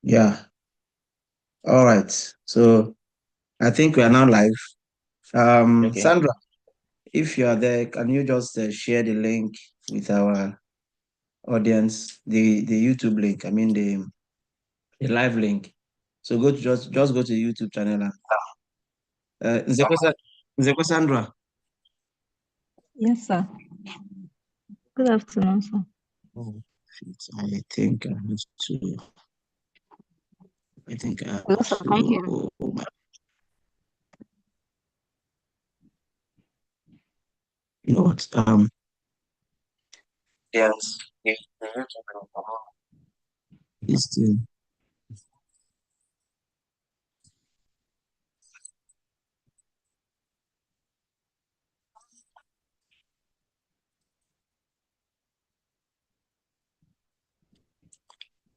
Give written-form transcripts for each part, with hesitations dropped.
Yeah. All right. So I think we are now live. Okay. Sandra, if you are there, can you just share the link with our audience, the YouTube link? I mean the live link. So go to just go to the YouTube channel and Nzekwe Sandra. Yes, sir. Good afternoon, sir. Oh, shit, I think I have to. I think I have Hello, sir. Can you hear me? to. Oh my, you know what? Yes. The YouTube link. Is still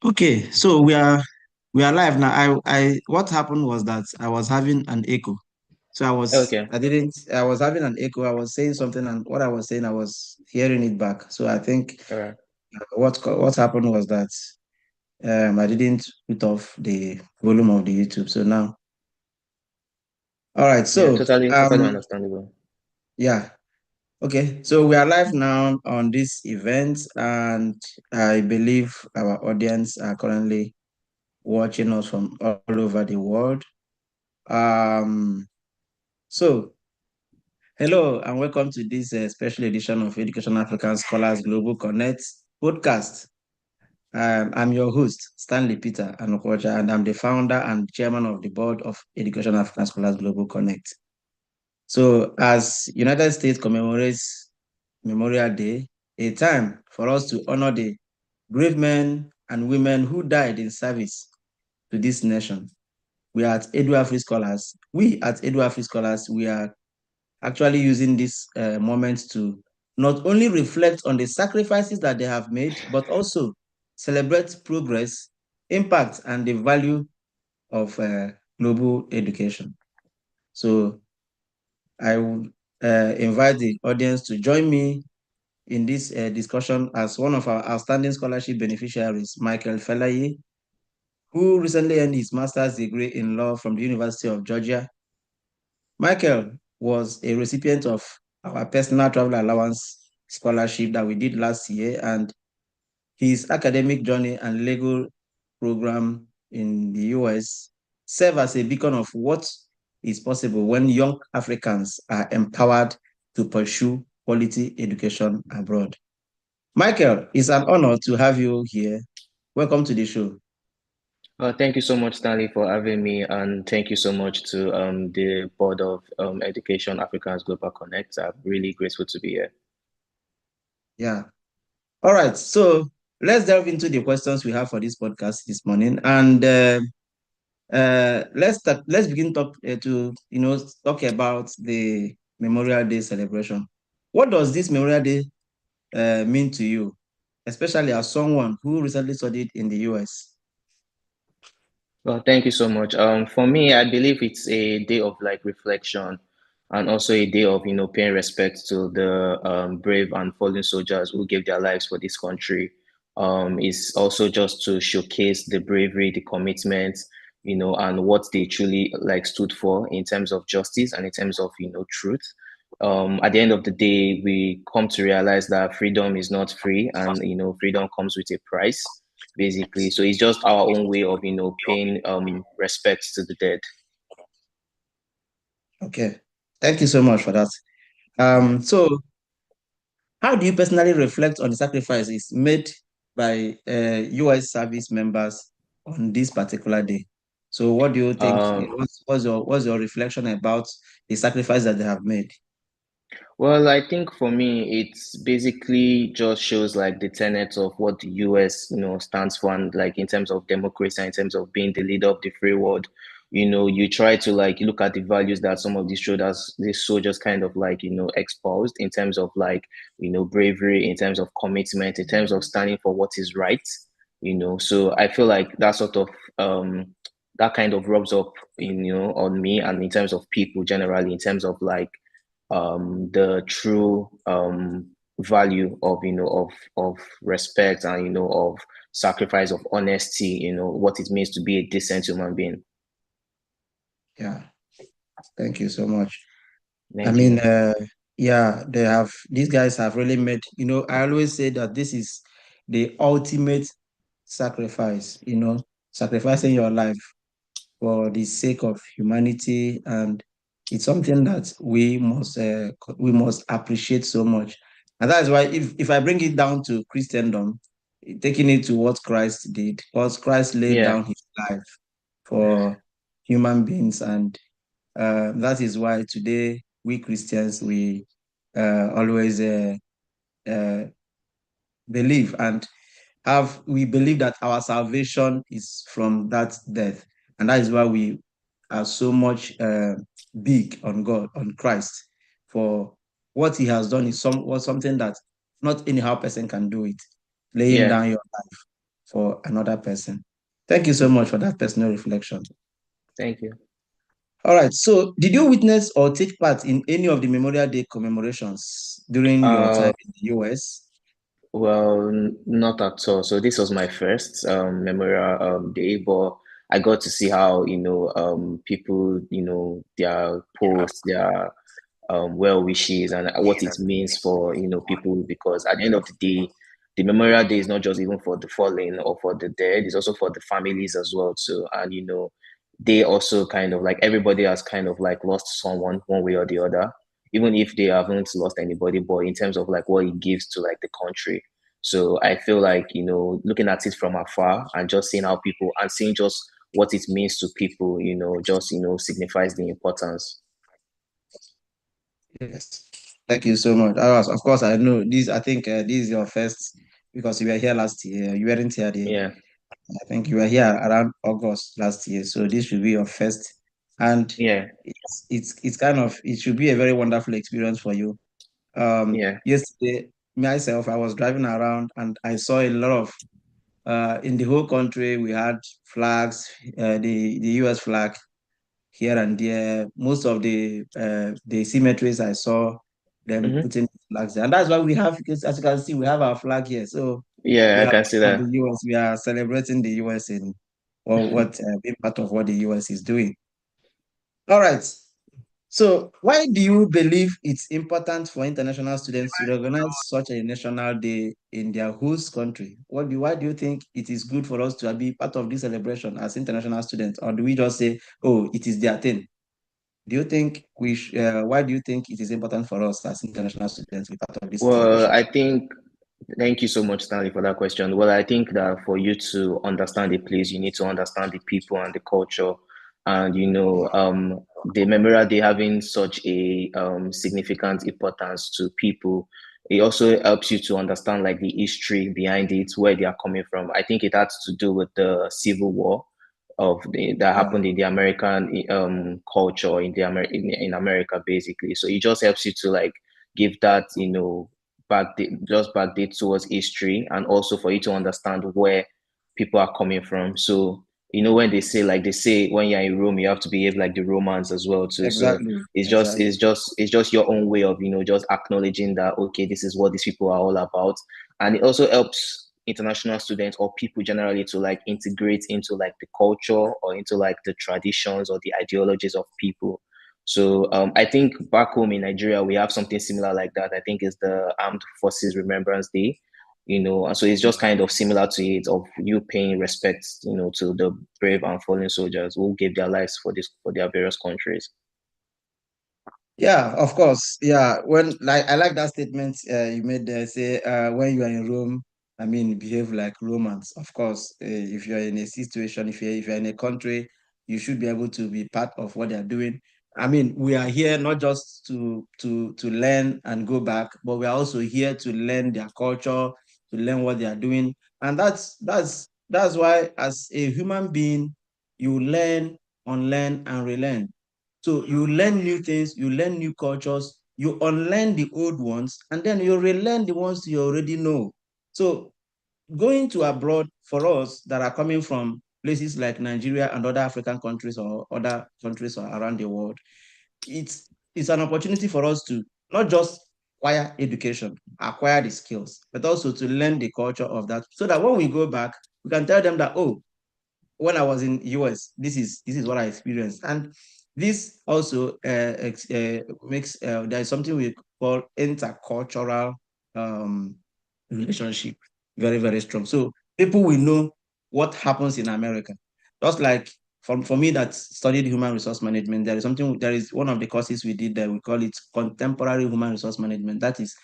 okay. So we are live now. I what happened was that I was having an echo. So Okay. I was having an echo. I was saying something, and what I was saying, I was hearing it back. So I think All right. what happened was that I didn't put off the volume of the YouTube. So now, all right. Yeah, So totally understandable. yeah, okay. So we are live now on this event, and I believe our audience are currently watching us from all over the world. Um, so hello and welcome to this special edition of Education African Scholars Global Connect podcast. I'm your host, Stanley Peter Anukocha, and I'm the founder and chairman of the board of Education African Scholars Global Connect. So, as United States commemorates Memorial Day, a time for us to honor the brave men and women who died in service to this nation. We at Edu Afri Scholars, we are actually using this moment to not only reflect on the sacrifices that they have made, but also celebrate progress, impact, and the value of global education. So I would invite the audience to join me in this discussion as one of our outstanding scholarship beneficiaries, Michael Felaye, who recently earned his master's degree in law from the University of Georgia. Michael was a recipient of our personal travel allowance scholarship that we did last year, and his academic journey and legal program in the US serve as a beacon of what is possible when young Africans are empowered to pursue quality education abroad. Michael, it's an honor to have you here. Welcome to the show. Thank you so much, Stanley, for having me, and thank you so much to the Board of Education Africans Global Connect. I'm really grateful to be here. Yeah. All right. So let's delve into the questions we have for this podcast this morning. And let's begin to talk about the Memorial Day celebration. What does this Memorial Day mean to you, especially as someone who recently studied in the US? Well, thank you so much. For me, I believe it's a day of like reflection and also a day of, paying respect to the brave and fallen soldiers who gave their lives for this country. It's also just to showcase the bravery, the commitment, and what they truly like stood for in terms of justice and in terms of, truth. At the end of the day, we come to realize that freedom is not free, and freedom comes with a price, basically. So it's just our own way of paying respect to the dead. Okay. Thank you so much for that. Yeah. So how do you personally reflect on the sacrifices made by US service members on this particular day? So what do you think? Um, What's your reflection about the sacrifice that they have made? Well, I think for me, it's basically just shows like the tenets of what the US, stands for, and like in terms of democracy, and in terms of being the leader of the free world. You try to like look at the values that some of these soldiers kind of like, exposed in terms of like, bravery, in terms of commitment, in terms of standing for what is right. So I feel like that kind of rubs up on me and in terms of people generally, in terms of like the true value of of respect and of sacrifice, of honesty, what it means to be a decent human being. Yeah, thank you so much. I Thank mean, you. yeah, these guys have really made, I always say that this is the ultimate sacrifice, sacrificing your life for the sake of humanity, and it's something that we must appreciate so much. And that is why if I bring it down to Christendom, taking it to what Christ did, because Christ laid Yeah, down his life for human beings, and that is why today we Christians, we always uh, believe and we believe that our salvation is from that death, and that is why we are so much big on God, on Christ, for what he has done is something that not anyhow person can do it, laying yeah. down your life for another person. Thank you so much for that personal reflection. Thank you. All right. So, did you witness or take part in any of the Memorial Day commemorations during your time Uh, in the US? well, not at all. So this was my first memorial day, but I got to see how people their posts, their well wishes, and what it means for people, because at the end of the day, the Memorial Day is not just even for the fallen or for the dead; it's also for the families as well too. And they also kind of like, everybody has kind of like lost someone one way or the other, even if they haven't lost anybody, but in terms of like what it gives to like the country. So I feel like looking at it from afar and just seeing how people, and seeing just what it means to people, just signifies the importance. Yes. Thank you so much. Of course, I know this. I think this is your first, because you were here last year. You weren't here the. Yeah, I think you were here around August last year. So this should be your first, and yeah, it's kind of, it should be a very wonderful experience for you. yeah. Yesterday, myself, I was driving around and I saw a lot of in the whole country we had flags, the US flag here and there. Most of the cemeteries I saw them Hmm. putting flags there, and that's why we have, because as you can see, we have our flag here. So Yeah, we I are can see part of the that. US. We are celebrating the US in, well, what being part of what the US is doing. All right. So, why do you believe it's important for international students to recognize such a national day in their host country? Why do you think it is good for us to be part of this celebration as international students, or do we just say, "Oh, it is their thing"? Do you think why do you think it is important for us as international students to be part of this Well, celebration? I think, thank you so much, Stanley, for that question. Well, I think that for you to understand the place, you need to understand the people and the culture. And, the Memorial Day having such a significant importance to people, it also helps you to understand like the history behind it, where they are coming from. I think it has to do with the Civil War that Yeah, happened in the American culture in in America, basically. So it just helps you to like give that, backdate towards history, and also for you to understand where people are coming from. So when they say when you're in Rome, you have to behave like the Romans as well too. So exactly, it's just exactly. it's just it's just your own way of just acknowledging that, okay, this is what these people are all about. And it also helps international students or people generally to like integrate into like the culture or into like the traditions or the ideologies of people. So I think back home in Nigeria, we have something similar like that. I think it's the Armed Forces Remembrance Day, and so it's just kind of similar to it, of you paying respect, to the brave and fallen soldiers who gave their lives for their various countries. Yeah, of course. Yeah, when, like, I like that statement you made there. Say, when you are in Rome, I mean, behave like Romans. Of course, if you're in a situation, if you're in a country, you should be able to be part of what they're doing. I mean, we are here not just to learn and go back, but we are also here to learn their culture, to learn what they are doing, and that's why, as a human being, you learn, unlearn, and relearn. So you learn new things, you learn new cultures, you unlearn the old ones, and then you relearn the ones you already know. So going to abroad, for us that are coming from places like Nigeria and other African countries or other countries around the world, it's an opportunity for us to not just acquire education, acquire the skills, but also to learn the culture of that, so that when we go back, we can tell them that, oh, when I was in US, this is what I experienced. And this also makes there is something we call intercultural um, relationship very, very strong. So people will know what happens in America. Just like for me that studied human resource management, there is one of the courses we did there, we call it contemporary human resource management. That is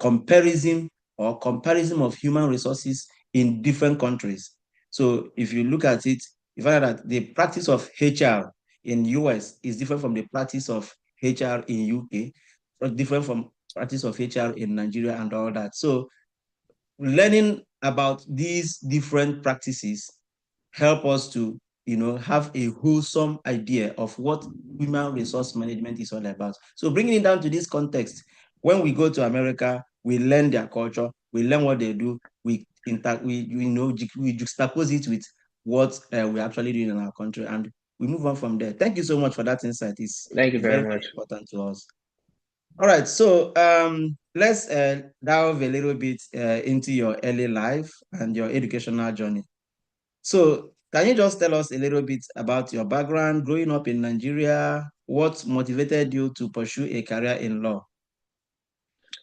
comparison of human resources in different countries. So if you look at it, you find out that the practice of HR in US is different from the practice of HR in UK, or different from practice of HR in Nigeria and all that. So learning about these different practices help us to have a wholesome idea of what human resource management is all about. So bringing it down to this context, when we go to America, we learn their culture, we learn what they do, we juxtapose it with what we're actually doing in our country, and we move on from there. Thank you so much for that insight. It's, Thank you it's very, very very much. important to us. All right, so let's delve a little bit into your early life and your educational journey. So, can you just tell us a little bit about your background growing up in Nigeria? What motivated you to pursue a career in law?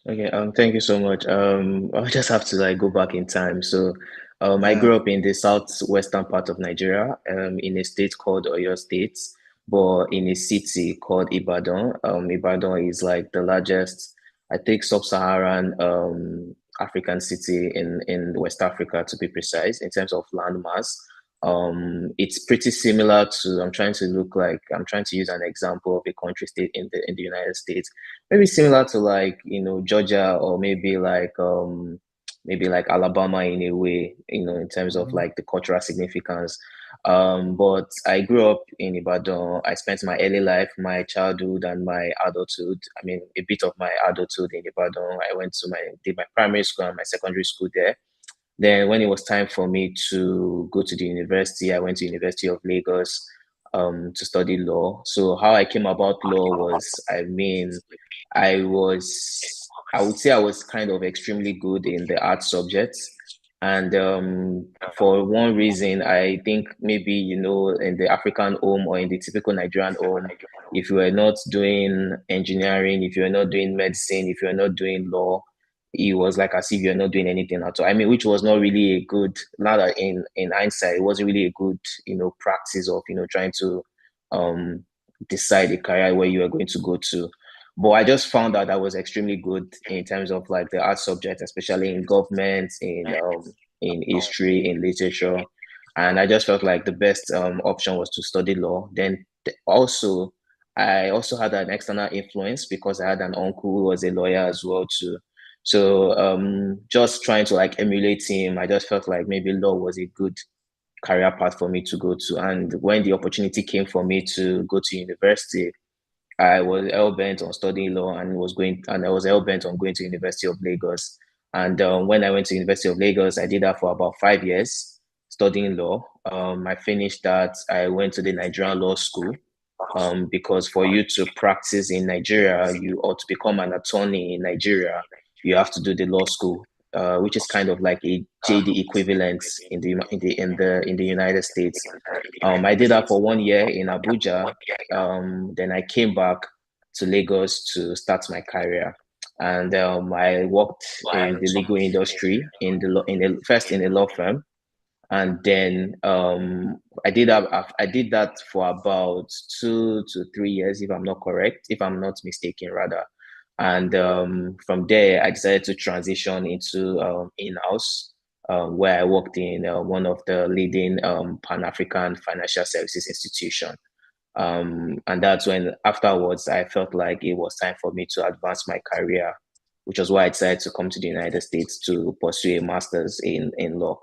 Okay, thank you so much. I'll just have to like go back in time. So, I Yeah, grew up in the southwestern part of Nigeria, in a state called Oyo State, but in a city called Ibadan. Ibadan is like the largest, I think, sub-Saharan African city in West Africa, to be precise, in terms of landmass. It's pretty similar to, I'm trying to use an example of a country state in the United States, maybe similar to like, Georgia, or maybe like Alabama in a way, in terms of mhm. like the cultural significance. But I grew up in Ibadan. I spent my early life, my childhood, and my adulthood. I mean, a bit of my adulthood in Ibadan. I did my primary school and my secondary school there. Then when it was time for me to go to the university, I went to University of Lagos to study law. So how I came about law was, I mean, I would say I was kind of extremely good in the art subjects. And for one reason, I think maybe, in the African home or in the typical Nigerian home, if you are not doing engineering, if you're not doing medicine, if you're not doing law, it was like as if you're not doing anything at all. I mean, which was not really a good, now that in hindsight, it wasn't really a good, practice of, trying to um decide a career where you are going to go to. But I just found out I was extremely good in terms of like the art subject, especially in government, in history, in literature. And I just felt like the best option was to study law. Then also, I also had an external influence because I had an uncle who was a lawyer as well too. So just trying to like emulate him, I just felt like maybe law was a good career path for me to go to. And when the opportunity came for me to go to university, I was hell bent on studying law, and I was hell bent on going to University of Lagos. And when I went to University of Lagos, I did that for about 5 years studying law. I finished that. I went to the Nigerian Law School, because for you to practice in Nigeria, you ought to become an attorney in Nigeria. You have to do the law school, which is kind of like a JD equivalent in the United States. I did that for 1 year in Abuja. Then I came back to Lagos to start my career, and I worked in the legal industry first in a law firm, and then I did that for about 2 to 3 years, if I'm not mistaken, rather. And from there, I decided to transition into in-house, where I worked in one of the leading Pan-African financial services institution. And that's when afterwards I felt like it was time for me to advance my career, which was why I decided to come to the United States to pursue a master's in law.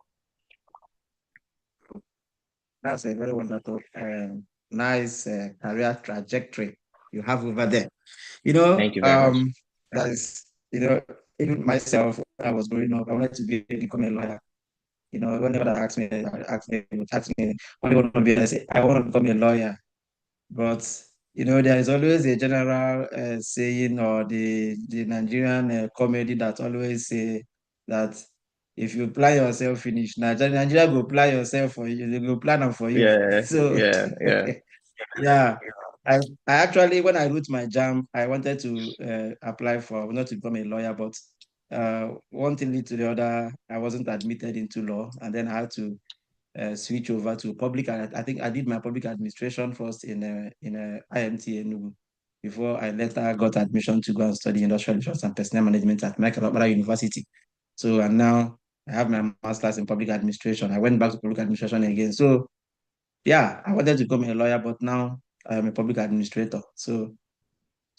That's a very wonderful, nice career trajectory you have over there. You know, Thank you very much. that is, even myself, when I was growing up, I wanted to become a lawyer. Whenever they ask me, what do you want to be? I say, I want to become a lawyer. But There is always a general saying, or the Nigerian comedy that always say that if you plan yourself finish, Nigeria go plan yourself for you, they go plan them for you. Yeah, So yeah, yeah. yeah, I actually, when I wrote my jam, I wanted to apply for, not to become a lawyer, but one thing lead to the other. I wasn't admitted into law, and then I had to switch over to public. I think I did my public administration first in IMT Enugu before I later got admission to go and study industrial relations and personnel management at Michael Okpara University. So, and now I have my master's in public administration. I went back to public administration again. So yeah, I wanted to become a lawyer, but now I am a public administrator. So,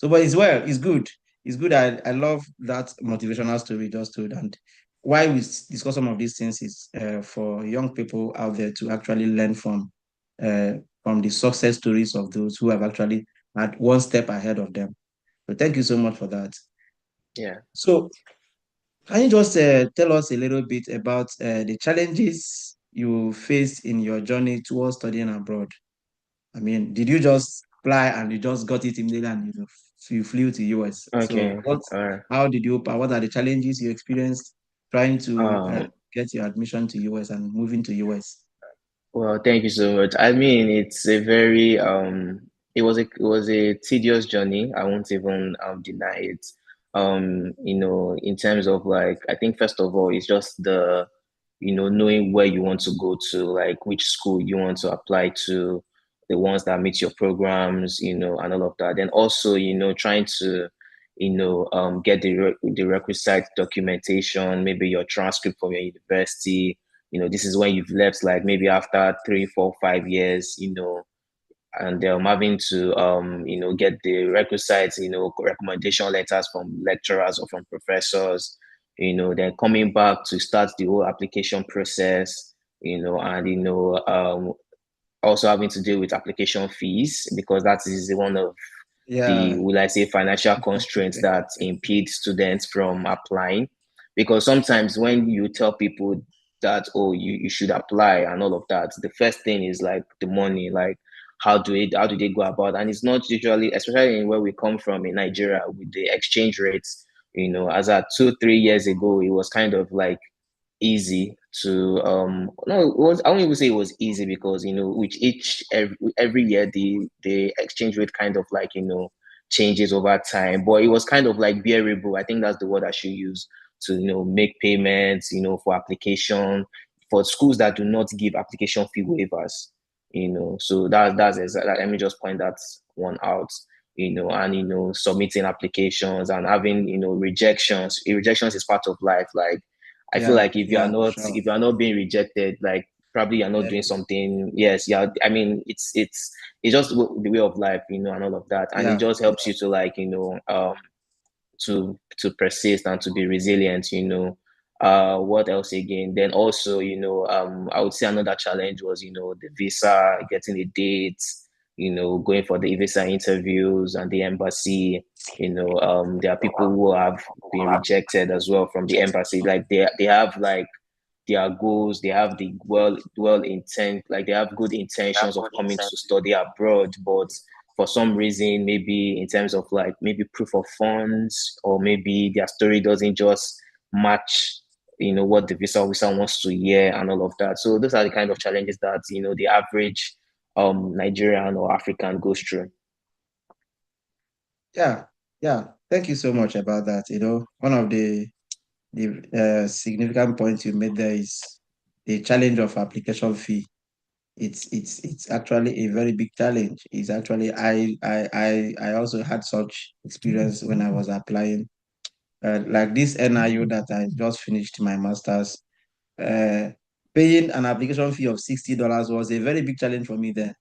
but it's well, it's good. It's good. I love that motivational story just told. And why we discuss some of these things is for young people out there to actually learn from the success stories of those who have actually had one step ahead of them. So thank you so much for that. Yeah. So can you just tell us a little bit about the challenges you faced in your journey towards studying abroad? I mean, did you just fly and you just got it immediately and you flew to US? So Okay. All right. what are the challenges you experienced trying to Um, get your admission to US and moving to US? well, thank you so much. I mean, it's a very it was a tedious journey. I won't even deny it. In terms of like, I think first of all, it's just knowing where you want to go to, like which school you want to apply to, the ones that meet your programs, and all of that. Then also, trying to, get the requisite documentation, maybe your transcript from your university. This is when you've left, like maybe after 3, 4, 5 years, and I'm having to get the requisite recommendation letters from lecturers or from professors, then coming back to start the whole application process, and also having to deal with application fees, because that is one of the, Yeah, will I say, financial constraints that impede students from applying. Because sometimes when you tell people that, oh, you should apply and all of that, the first thing is like the money, like how do they go about? And it's not usually, especially in where we come from in Nigeria with the exchange rates, as at 2, 3 years ago, it was kind of like easy to no, it was, I won't even say it was easy, because with every year the exchange rate kind of like changes over time, but it was kind of like bearable. I think that's the word I should use to make payments for application, for schools that do not give application fee waivers. So that's exactly, let me just point that one out. And submitting applications and having rejections is part of life. Like, I feel yeah, like if you are yeah, not sure. if you are not being rejected, like probably you're not doing Yes. something. Yes, yeah. I mean, it's just the way of life, and all of that, and it Yeah, just helps you to like to persist and to be resilient. What else again? Then also, I would say another challenge was the visa, getting a date, going for the visa interviews and the embassy. There are people who have been rejected as well from the embassy. Like they have like their goals, they have the well intent, like they have good intentions of coming to study abroad, but for some reason, maybe in terms of like maybe proof of funds, or maybe their story doesn't just match what the visa officer wants to hear and all of that. So those are the kind of challenges that the average Nigerian or African goes through. yeah, yeah. Thank you so much about that. One of the significant points you made there is the challenge of application fee. It's actually a very big challenge. It's actually I also had such experience when I was applying. Like this NIU that I just finished my master's, uh, paying an application fee of $60 was a very big challenge for me then.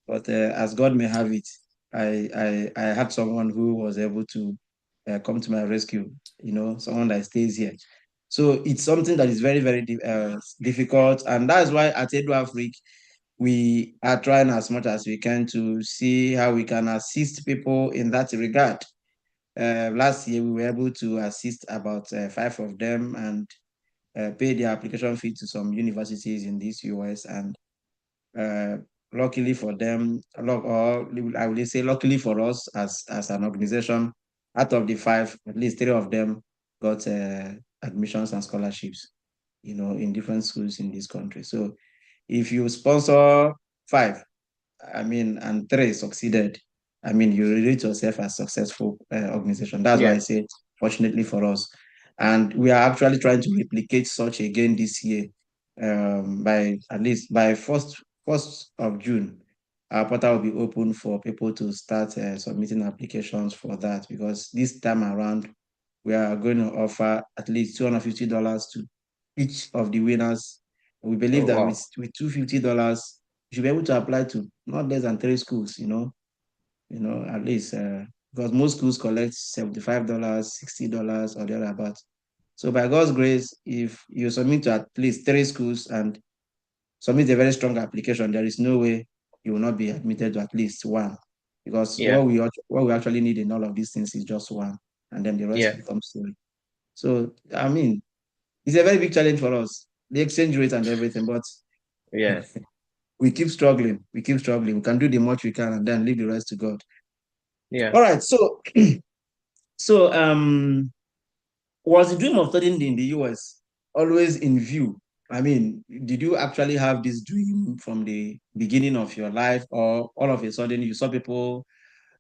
But as God may have it, I had someone who was able to come to my rescue. Someone that stays here. So it's something that is very, very difficult, and that's why at Edu Afrique we are trying as much as we can to see how we can assist people in that regard. Last year, we were able to assist about 5 of them and pay their application fee to some universities in this US. And luckily for them, or I will say luckily for us as an organization, out of the five, at least three of them got admissions and scholarships, in different schools in this country. So if you sponsor five, and three succeeded, you rate yourself as successful organization. That's why Yeah. I say, fortunately for us. And we are actually trying to replicate such again this year. By at least by first of June, our portal will be open for people to start submitting applications for that, because this time around we are going to offer at least $250 to each of the winners. We believe Oh, that wow. with $250, you should be able to apply to not less than three schools, at least, because most schools collect $75, $60 or thereabout. So by God's grace, if you submit to at least three schools and submit a very strong application, there is no way you will not be admitted to at least one. Because Yeah. what we actually need in all of these things is just one, and then the rest Yeah. becomes story. So it's a very big challenge for us, the exchange rate and everything, but Yeah. we keep struggling. We keep struggling. We can do the much we can and then leave the rest to God. Yeah. All right. So was the dream of studying in the US always in view? Did you actually have this dream from the beginning of your life, or all of a sudden you saw people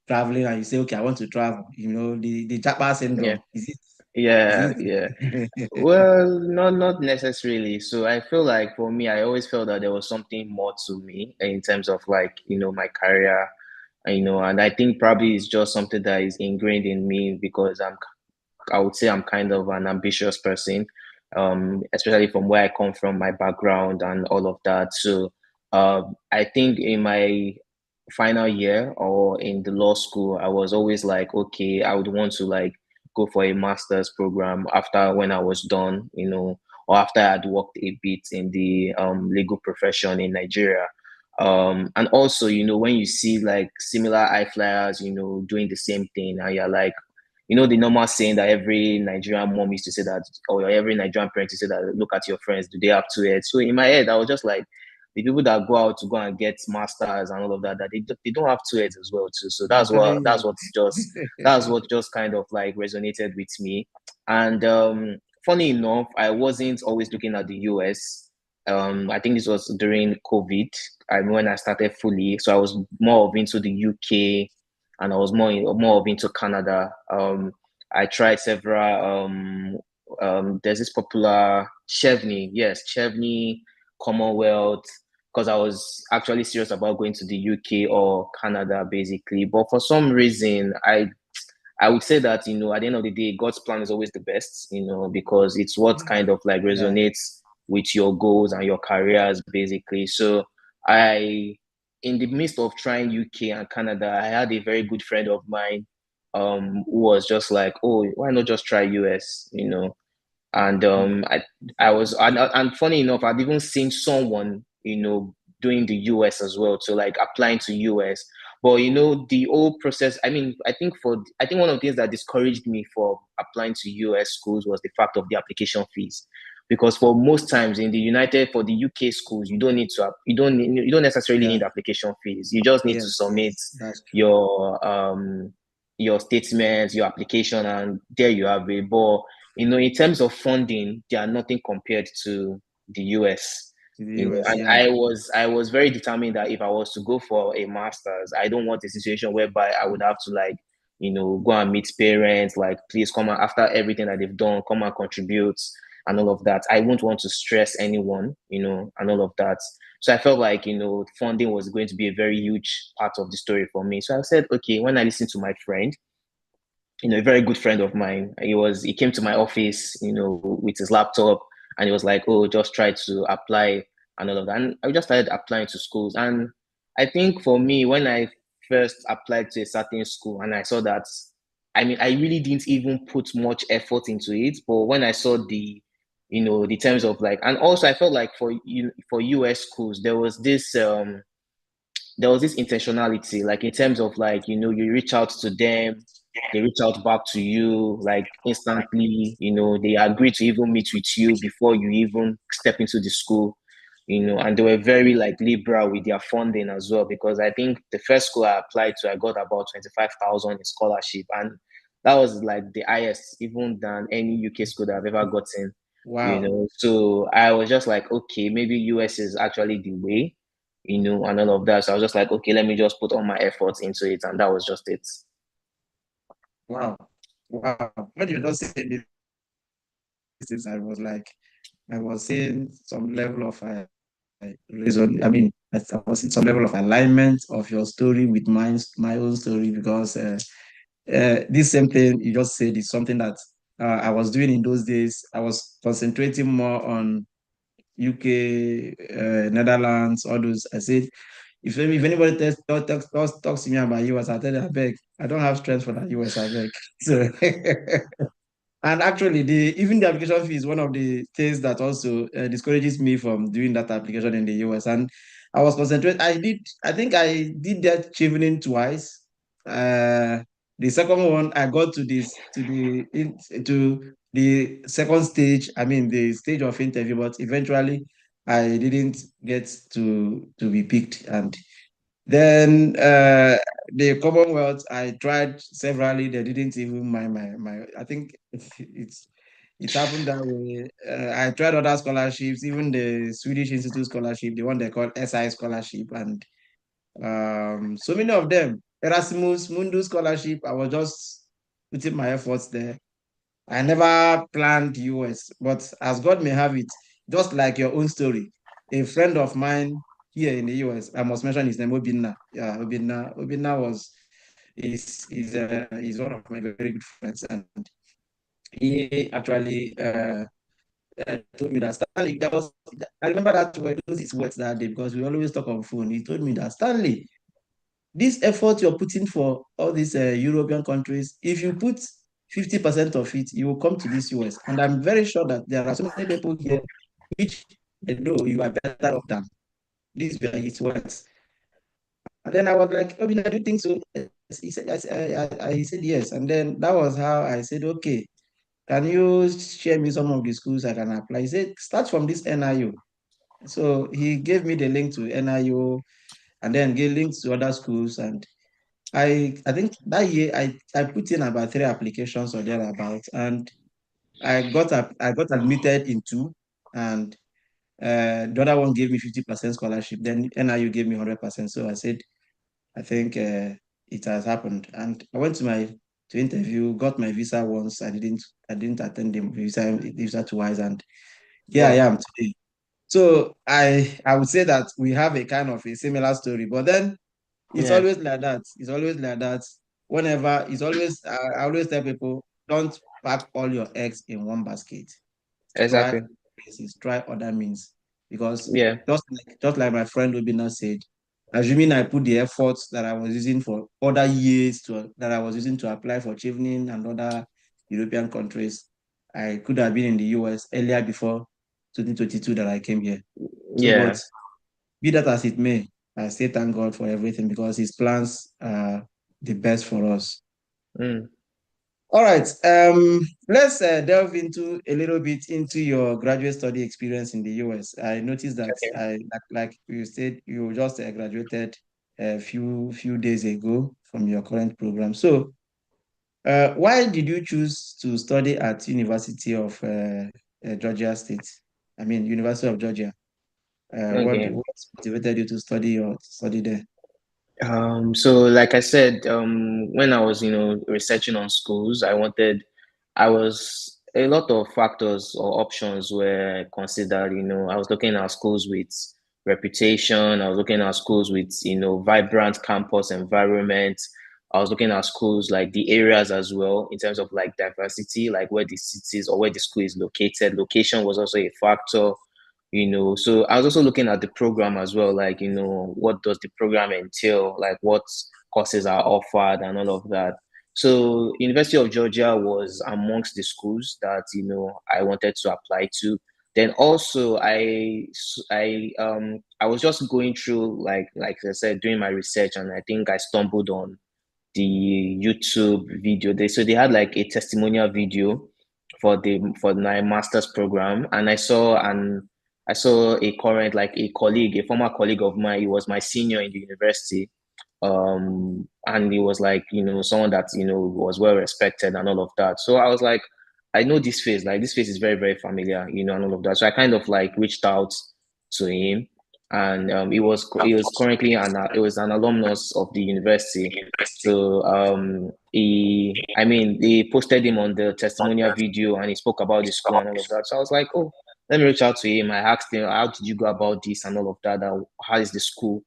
traveling and you say, okay, I want to travel, the Japa Yeah. syndrome. Is it Yeah. is Yeah. it Well, not necessarily. So I feel like for me, I always felt that there was something more to me in terms of like, my career, and I think probably it's just something that is ingrained in me because I would say I'm kind of an ambitious person, especially from where I come from, my background and all of that. So I think in my final year or in the law school, I was always like, okay, I would want to like go for a master's program after when I was done, or after I had worked a bit in the legal profession in Nigeria. And also, when you see like similar high flyers, doing the same thing, and you're like, the normal saying that every Nigerian mom used to say that, or every Nigerian parent used to say that, look at your friends, do they have two heads? So in my head, I was just like, the people that go out to go and get masters and all of that, that they don't have two heads as well too. So that's what actually that's what's just that's what just kind of like resonated with me. And funny enough, I wasn't always looking at the US. I think this was during COVID. When I started fully, so I was more of into the UK, and I was more of into Canada. I tried several. There's this popular Chevney, yes, Chevney Commonwealth, because I was actually serious about going to the UK or Canada, basically. But for some reason, I would say that, at the end of the day, God's plan is always the best, because it's what kind of like yeah. resonates with your goals and your careers, basically. So I, in the midst of trying UK and Canada, I had a very good friend of mine, who was just like, oh, why not just try US, and and funny enough, I'd even seen someone, doing the US as well, to like applying to US. But the whole process, I think one of the things that discouraged me for applying to US schools was the fact of the application fees. Because for most times in the United, for the UK schools, you don't necessarily Yeah. need application fees. You just need to Yes, submit yes, that's true. your statements, your application, and there you have it. But in terms of funding, they are nothing compared to the US. To the US, And yeah. I was very determined that if I was to go for a master's, I don't want a situation whereby I would have to like, go and meet parents, like, please come and after everything that they've done, come and contribute and all of that. I won't want to stress anyone, and all of that. So I felt like, funding was going to be a very huge part of the story for me. So I said, okay, when I listened to my friend, a very good friend of mine. He came to my office, with his laptop, and he was like, "Oh, just try to apply and all of that." And I just started applying to schools. And I think for me, when I first applied to a certain school, and I saw that, I really didn't even put much effort into it. But when I saw the terms of like, and also I felt like for US schools, there was this intentionality, like in terms of like, you reach out to them, they reach out back to you like instantly, they agree to even meet with you before you even step into the school. and they were very like liberal with their funding as well, because I think the first school I applied to, I got about 25,000 in scholarship, and that was like the highest even than any UK school that I've ever gotten. Wow. So I was just like, okay, maybe US is actually the way, and all of that. So I was just like, okay, let me just put all my efforts into it, and that was just it. Wow. Wow. When you just say this, I was seeing some level of reason. I mean, I was seeing some level of alignment of your story with my own story, because this same thing you just said is something that I was doing in those days. I was concentrating more on UK, Netherlands, all those. I said, if anybody talks to me about US, I tell them, I beg, I don't have strength for that US, I beg. So, and actually, even the application fee is one of the things that also discourages me from doing that application in the US. And I was concentrated. I think I did that chevening twice. Uh, the second one, I got to the second stage. I mean, the stage of interview, but eventually, I didn't get to be picked. And then the Commonwealth, I tried severally. They didn't even my. I think it happened that way. I tried other scholarships, even the Swedish Institute scholarship, the one they call SI scholarship, and so many of them. Erasmus Mundus scholarship. I was just putting my efforts there. I never planned US, but as God may have it, just like your own story, a friend of mine here in the US, I must mention his name, Obinna. Yeah, Obinna is one of my very good friends, and he actually told me that Stanley, I remember that were those his words that day, because we always talk on phone. He told me that, Stanley, this effort you're putting for all these European countries, if you put 50% of it, you will come to this US. And I'm very sure that there are so many people here which they know you are better off than. These were his words. And then I was like, oh, do you think so? Yes. He said, he said yes. And then that was how I said, okay, can you share me some of the schools I can apply? He said, start from this NIU. So he gave me the link to NIU, and then gave links to other schools. And I think that year I put in about 3 applications or thereabout, and I got admitted in two, and the other one gave me 50% scholarship. Then NIU gave me 100%. So I said, I think it has happened, and I went to interview, got my visa once. I didn't attend the visa twice, and here I Wow. am today. So I would say that we have a kind of a similar story, but then it's Yeah, always like that. It's always like that. Whenever it's always, I always tell people, don't pack all your eggs in one basket. Try exactly. places, try other means. Because Yeah. just like my friend Obina said, assuming I put the efforts that I was using for other years that I was using to apply for Chevening and other European countries, I could have been in the US earlier before 2022 that I came here. So, Yeah. but be that as it may, I still thank God for everything, because His plans are the best for us. Mm. All right. Let's delve into a little bit into your graduate study experience in the US. I noticed that Okay. like you said, you just graduated a few days ago from your current program. So, why did you choose to study at University of Georgia State? I mean, University of Georgia. Okay. What motivated you to study there? So like I said, when I was, researching on schools, I was a lot of factors or options were considered. I was looking at schools with reputation. I was looking at schools with, vibrant campus environment. I was looking at schools like the areas as well in terms of like diversity, like where the cities or where the school is located. Location was also a factor. So I was also looking at the program as well, like, what does the program entail, like what courses are offered and all of that. So University of Georgia was amongst the schools that, I wanted to apply to. Then also I was just going through, like I said, doing my research, and I think I stumbled on the YouTube video. They had like a testimonial video for my master's program, and I saw an I saw a current, like a colleague, a former colleague of mine. He was my senior in the university. And he was like, someone that, was well respected and all of that. So I was like, I know this face, like this face is very, very familiar, and all of that. So I kind of like reached out to him, and he was currently it was an alumnus of the university. So I mean, they posted him on the testimonial video, and he spoke about the school and all of that. So I was like, oh, let me reach out to him. I asked him, how did you go about this and all of that? How is the school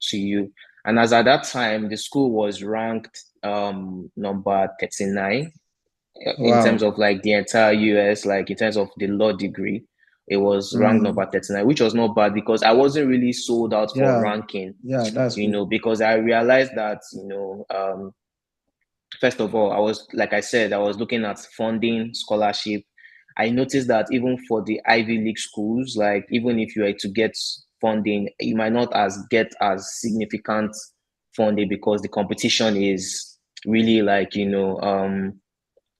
to you? And as at that time, the school was ranked number 39 in terms Wow. of like the entire US, like in terms of the law degree. It was ranked Mm. number 39, which was not bad because I wasn't really sold out for Yeah. ranking, Yeah, that's good. because I realized that, first of all, I was, like I said, I was looking at funding, scholarship. I noticed that even for the Ivy League schools, like even if you were to get funding, you might not get as significant funding because the competition is really like,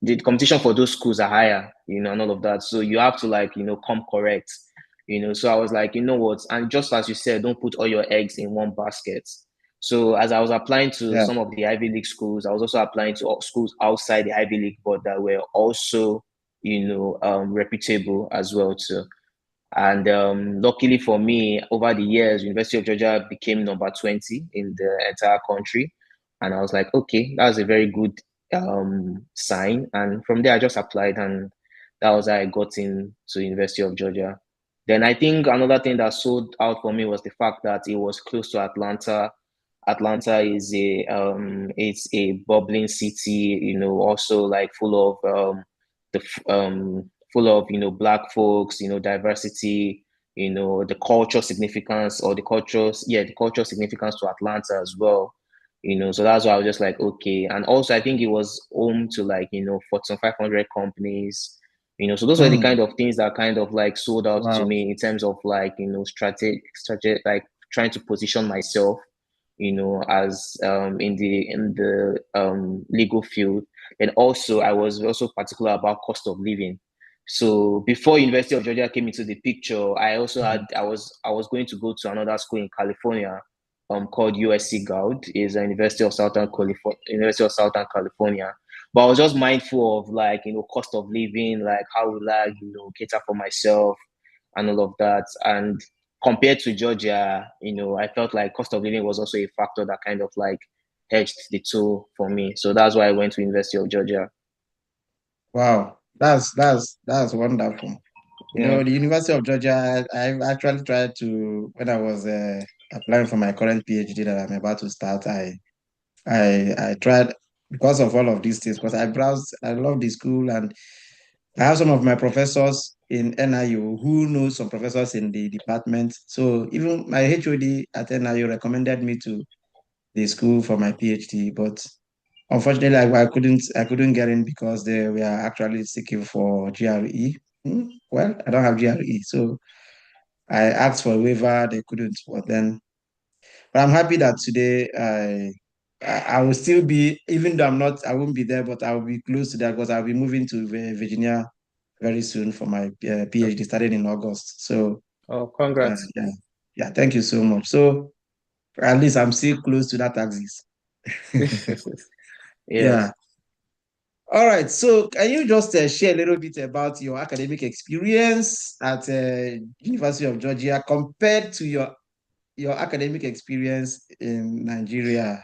the competition for those schools are higher, and all of that. So you have to like, come correct, So I was like, you know what? And just as you said, don't put all your eggs in one basket. So as I was applying to Yeah. some of the Ivy League schools, I was also applying to schools outside the Ivy League, but that were also, reputable as well too. And luckily for me, over the years, University of Georgia became number 20 in the entire country. And I was like, okay, that was a very good sign. And from there, I just applied, and that was how I got into University of Georgia. Then I think another thing that sold out for me was the fact that it was close to Atlanta. Atlanta is it's a bubbling city, also like full of black folks, diversity, the culture significance or the cultural significance to Atlanta as well. So that's why I was just like, okay. And also I think it was home to like, Fortune 500 companies, so those were the Mm. kind of things that kind of like sold out to Wow. me in terms of like, strategic, like trying to position myself, as in the legal field. And also I was also particular about cost of living. So before University of Georgia came into the picture, I was going to go to another school in California, called USC Gould, is a University of Southern California. But I was just mindful of like, cost of living, like how will I, cater for myself and all of that. And compared to Georgia, I felt like cost of living was also a factor that kind of like hedged the two for me. So that's why I went to University of Georgia. Wow. That's wonderful. Yeah. The University of Georgia, I've actually tried to, when I was applying for my current PhD that I'm about to start, I tried because of all of these things, because I browsed, I love the school, and I have some of my professors in NIU who know some professors in the department. So even my HOD at NIU recommended me to the school for my PhD, but unfortunately, I couldn't get in because they were actually seeking for GRE. Well, I don't have GRE, so I asked for a waiver. They couldn't, but I'm happy that today I will still be, even though I won't be there, but I will be close to that because I'll be moving to Virginia very soon for my PhD starting in August. So Oh, congrats. yeah, yeah, thank you so much. So at least I'm still close to that axis. Yes. Yeah. All right. So can you just share a little bit about your academic experience at University of Georgia compared to your academic experience in Nigeria?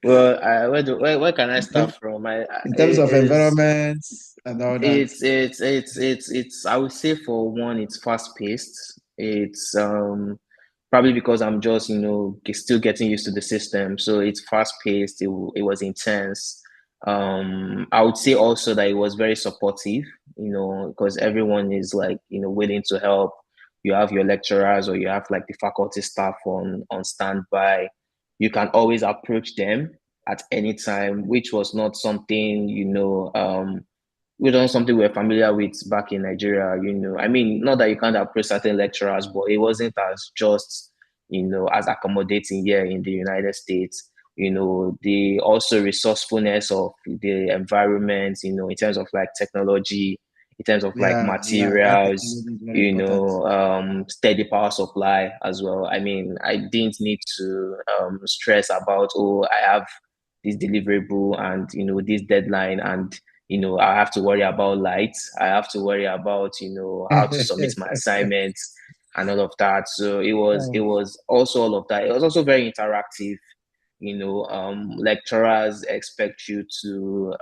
Well, where can I in start from? in terms It of is environment and all that. I would say for one, it's fast paced. It's probably because I'm just, still getting used to the system. So it's fast paced. It was intense. I would say also that it was very supportive, because everyone is like, willing to help. You have your lecturers or you have like the faculty staff on standby. You can always approach them at any time, which was not something, we don't something we're familiar with back in Nigeria, I mean, not that you can't approach certain lecturers, but it wasn't as just, as accommodating here in the United States. The also resourcefulness of the environment, in terms of like technology, in terms of like That materials, technology is very important. steady power supply as well. I mean, I didn't need to stress about, oh, I have this deliverable and this deadline, and I have to worry about lights. I have to worry about how to submit my assignments and all of that. So it was also all of that. It was also very interactive. Lecturers expect you to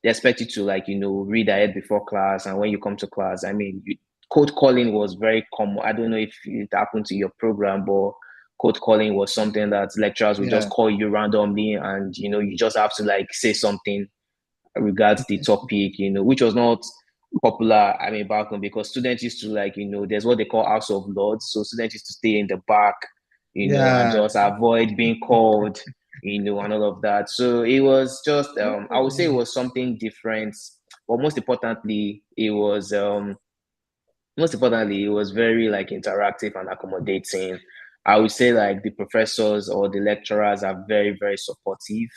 they expect you to, like, read ahead before class, and when you come to class, I mean, code calling was very common. I don't know if it happened to your program, but code calling was something that lecturers would just Yeah, call you randomly, and you just have to like say something regards the topic, which was not popular, I mean, back then, because students used to, like, there's what they call House of Lords. So students used to stay in the back, and yeah. just avoid being called, and all of that. So it was just, I would say it was something different, but most importantly, it was very like interactive and accommodating. I would say like the professors or the lecturers are very, very supportive.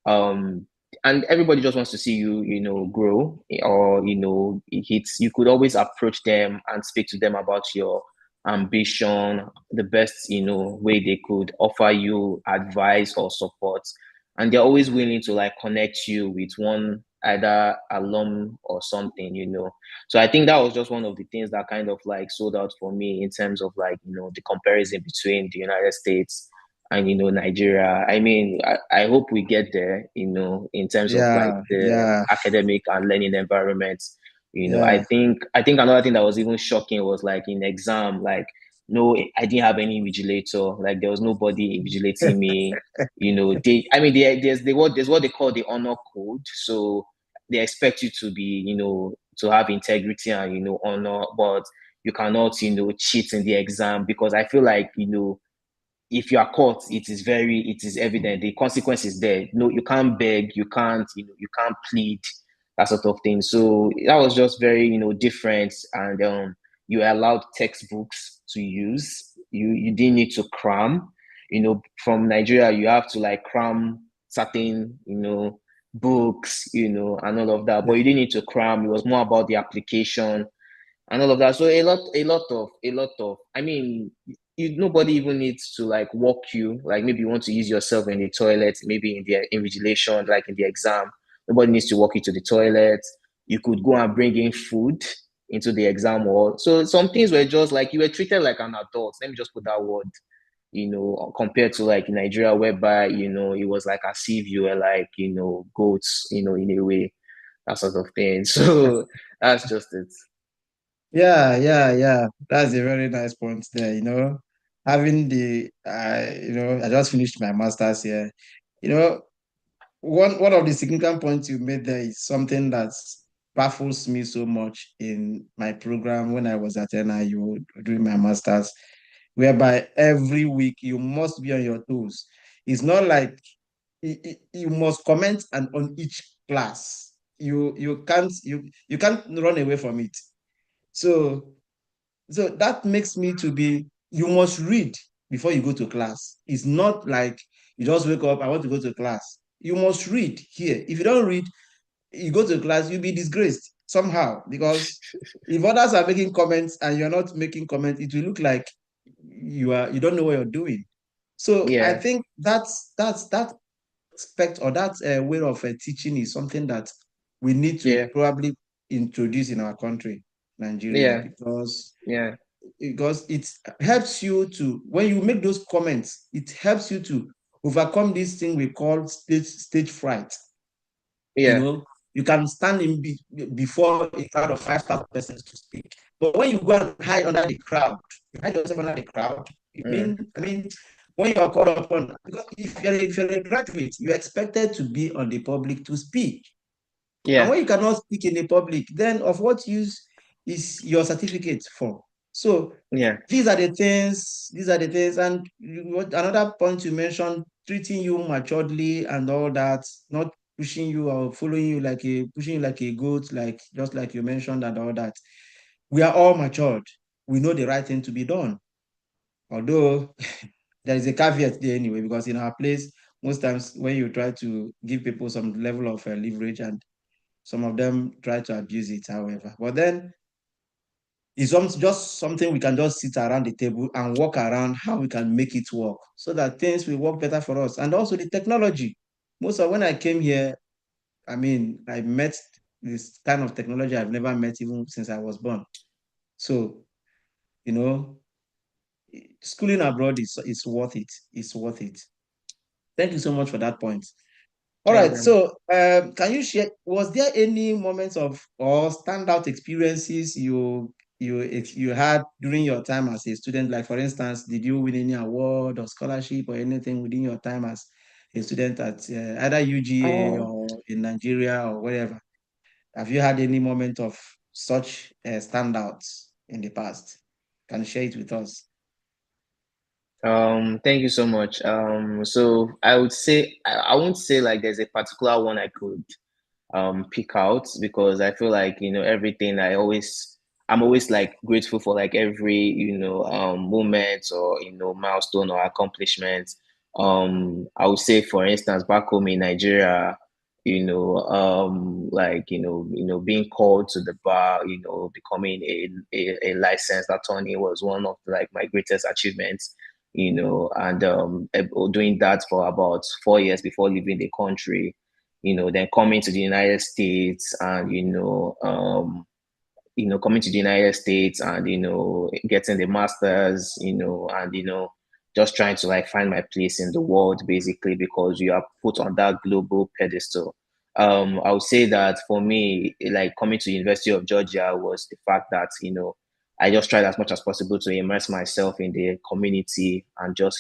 Um, and everybody just wants to see you, grow, or, you could always approach them and speak to them about your ambition, the best, way they could offer you advice or support. And they're always willing to like connect you with one either alum or something, so I think that was just one of the things that kind of like sold out for me in terms of like, the comparison between the United States and, Nigeria. I mean, I hope we get there, in terms of like Yeah, the yeah, academic and learning environment. I yeah. think another thing that was even shocking was like in exam, like, no, I didn't have any invigilator. Like there was nobody invigilating me. I mean, there's what they call the honor code. So they expect you to be, to have integrity and, honor, but you cannot, cheat in the exam, because I feel like, if you are caught, it is evident. The consequence is there. No, you can't beg, you can't, you can't plead, that sort of thing. So that was just very, different. And you are allowed textbooks to use. You didn't need to cram. From Nigeria, you have to like cram certain, books, and all of that. But you didn't need to cram. It was more about the application and all of that. So a lot of. I mean, nobody even needs to like walk you. Like maybe you want to use yourself in the toilet, maybe in the invigilation, like in the exam. Nobody needs to walk you to the toilet. You could go and bring in food into the exam hall. So some things were just like you were treated like an adult. Let me just put that word. Compared to like Nigeria, whereby it was like as if you were like goats, in a way, that sort of thing. So that's just it. Yeah. That's a very nice point there, Having I just finished my master's here. You know, one of the significant points you made there is something that baffles me so much in my program when I was at NIU doing my master's, whereby every week you must be on your toes. It's not like you must comment and on each class. You can't run away from it. So that makes me to be, you must read before you go to class. It's not like you just wake up, I want to go to class. You must read here. If you don't read, you go to class, you'll be disgraced somehow, because if others are making comments and you're not making comments, it will look like you don't know what you're doing. So I Yeah, think that aspect, or that way of teaching, is something that we need to yeah, probably introduce in our country, Nigeria, yeah, because yeah, it helps you to, when you make those comments, it helps you to overcome this thing we call stage fright. you yeah, know you can stand before a crowd of 5,000 persons to speak, but when you go and hide under the crowd, you hide yourself under the crowd. mm, I mean, when you are called upon, because if you're a graduate, you're expected to be on the public to speak. And yeah, when you cannot speak in the public, then of what use is your certificate for? So yeah, these are the things. And another point you mentioned, treating you maturely and all that, not pushing you or following you like pushing you like a goat, like just like you mentioned, and all that. We are all matured. We know the right thing to be done. Although there is a caveat there anyway, because in our place, most times when you try to give people some level of leverage and Some of them try to abuse it, however. But then it's just something we can just sit around the table and work around how we can make it work so that things will work better for us. And also the technology. Most of when I came here, I mean, I met this kind of technology I've never met even since I was born. So, you know, schooling abroad is worth it. It's worth it. Thank you so much for that point. All Yeah, right. very much. So, can you share? Was there any moments of or standout experiences you had during your time as a student? Like, for instance, did you win any award or scholarship or anything within your time as a student at either UGA Oh. or in Nigeria or wherever? Have you had any moment of such standouts in the past? Can you share it with us? Thank you so much. So I would say I won't say like there's a particular one I could pick out because I feel like everything I'm always like grateful for like every moment or milestone or accomplishment. I would say for instance back home in Nigeria, like being called to the bar, becoming a licensed attorney was one of like my greatest achievements. And doing that for about 4 years before leaving the country, then coming to the United States and, coming to the United States and, getting the masters, and, just trying to like find my place in the world basically because you are put on that global pedestal. I would say that for me, like coming to University of Georgia was the fact that, I just tried as much as possible to immerse myself in the community and just,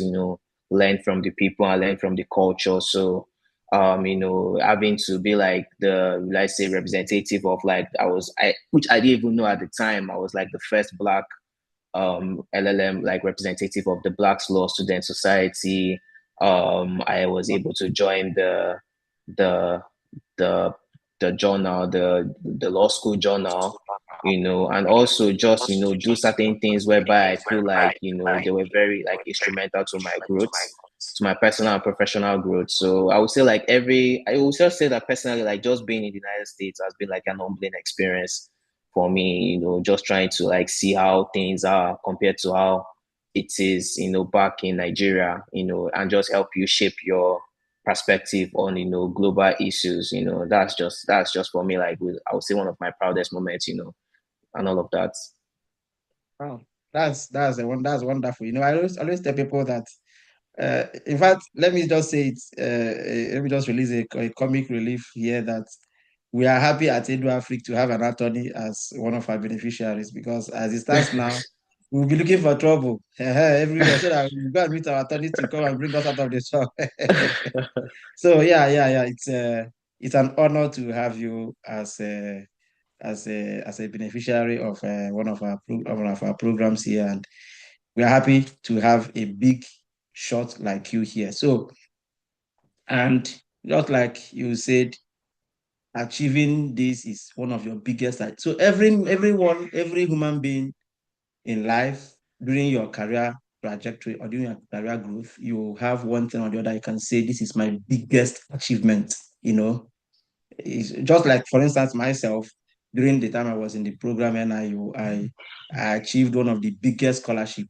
learn from the people and learn from the culture. So, having to be like the, let's say, representative of like which I didn't even know at the time. I was like the first Black LLM like representative of the Black's Law Student Society. I was able to join the the the journal, the law school journal, and also just do certain things whereby I feel like they were very like instrumental to my growth, to my personal and professional growth. So I would say like I would just say that personally, like just being in the United States has been like an humbling experience for me, just trying to like see how things are compared to how it is, back in Nigeria, and just help you shape your perspective on, global issues. That's just for me, like I would say one of my proudest moments, and all of that. Wow, that's wonderful. I always tell people that. In fact, let me just say it. Let me just release a comic relief here that we are happy at Edu Africa to have an attorney as one of our beneficiaries because as it stands now, we'll be looking for trouble everywhere so that we go and meet our attorney to come and bring us out of the shop. So yeah. It's an honor to have you as a beneficiary of one of our programs here, and we are happy to have a big shot like you here. So, and just like you said, achieving this is one of your biggest. So every human being in life during your career trajectory or during your career growth, you have one thing or the other. You can say this is my biggest achievement. It's just like, for instance, myself, during the time I was in the program NIU, I achieved one of the biggest scholarship.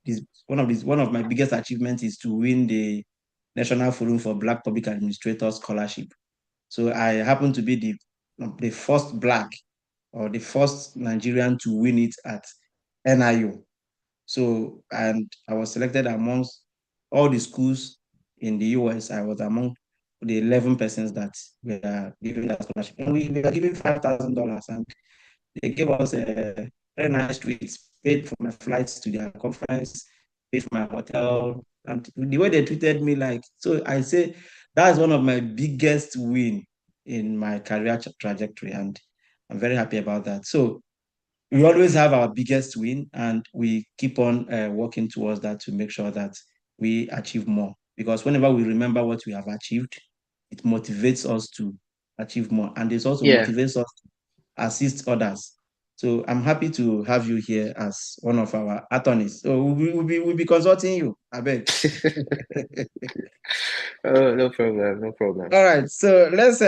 One of my biggest achievements is to win the National Forum for Black Public Administrators Scholarship. So I happened to be the first Black or the first Nigerian to win it at NIU. So, and I was selected amongst all the schools in the US. I was among the 11 persons that were given that scholarship. And we were given $5,000, and they gave us a very nice treats, paid for my flights to their conference, paid for my hotel, and the way they treated me, like, so I say that's one of my biggest win in my career trajectory, and I'm very happy about that. So we always have our biggest win, and we keep on working towards that to make sure that we achieve more. Because whenever we remember what we have achieved, it motivates us to achieve more, and it also Yeah. motivates us to assist others. So I'm happy to have you here as one of our attorneys. So we'll be consulting you, I beg. Oh, no problem, no problem. All right, so let's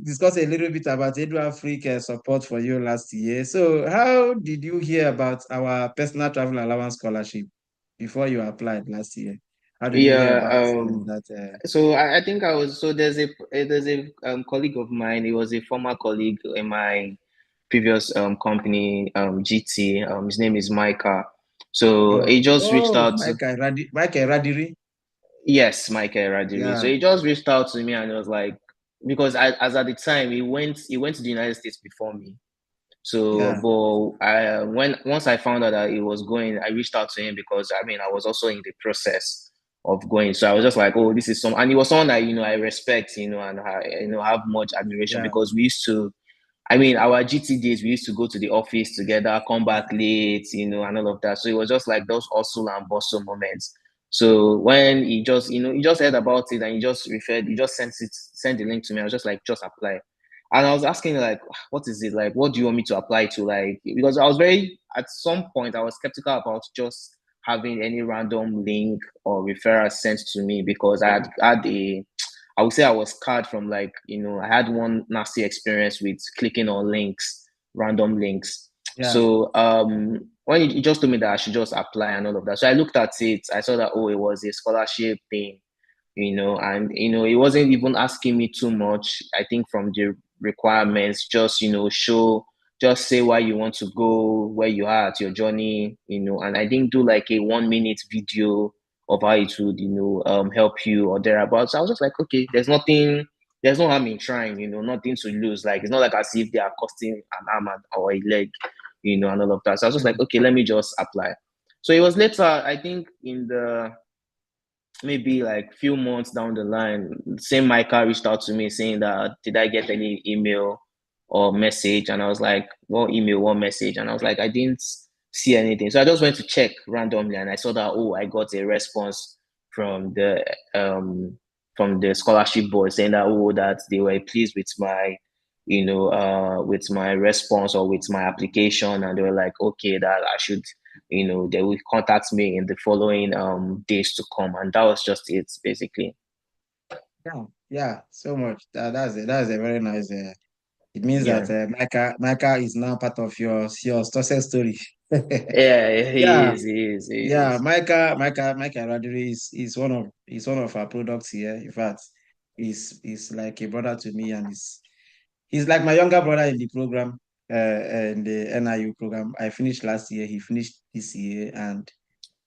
discuss a little bit about Edu Africa support for you last year. So how did you hear about our personal travel allowance scholarship before you applied last year? How did you hear Yeah, about that? so I think I was so there's a colleague of mine. He was a former colleague in my previous company, GT. His name is Micah. So he just reached out to Michael Radiri. Yes, Michael Radiri. So Yeah, he just reached out to me and it was like because as at the time he went to the United States before me. So, yeah, but once I found out that he was going, I reached out to him because I mean I was also in the process of going. So I was just like, oh, this is some, and he was someone that I respect, and have much admiration yeah, because we used to. I mean, our GT days, we used to go to the office together, come back late, and all of that. So it was just like those hustle and bustle moments. So when he just heard about it and he just sent the link to me. I was just like, just apply. And I was asking like, what is it like? What do you want me to apply to? Like, because at some point, I was skeptical about just having any random link or referral sent to me because I would say I was scarred from I had one nasty experience with clicking on links, random links. yeah, So when he just told me that I should just apply and all of that. So I looked at it, I saw that it was a scholarship thing, and he wasn't even asking me too much. I think from the requirements, just just say why you want to go, where you are at your journey, and I didn't do like a 1 minute video of how it would, help you or thereabouts. So I was just like, okay, there's no harm in trying, nothing to lose. Like it's not like as if they are costing an arm or a leg, and all of that. So I was just like, okay, let me just apply. So it was later, I think in the maybe like few months down the line, same Micah reached out to me saying that did I get any email or message? And I was like, what email, what message? And I was like, I didn't see anything. So I just went to check randomly and I saw that I got a response from the scholarship board saying that they were pleased with my with my response or with my application, and they were like, okay, that I should they will contact me in the following days to come, and that was just it basically. yeah, yeah. So much. That's a very nice. It means Yeah, that Micah is now part of your success story. yeah, he Yeah, is, he is, he yeah. is. Micah Radiri is one of our products here. In fact, he's like a brother to me, and he's like my younger brother in the program, in the NIU program. I finished last year. He finished this year, and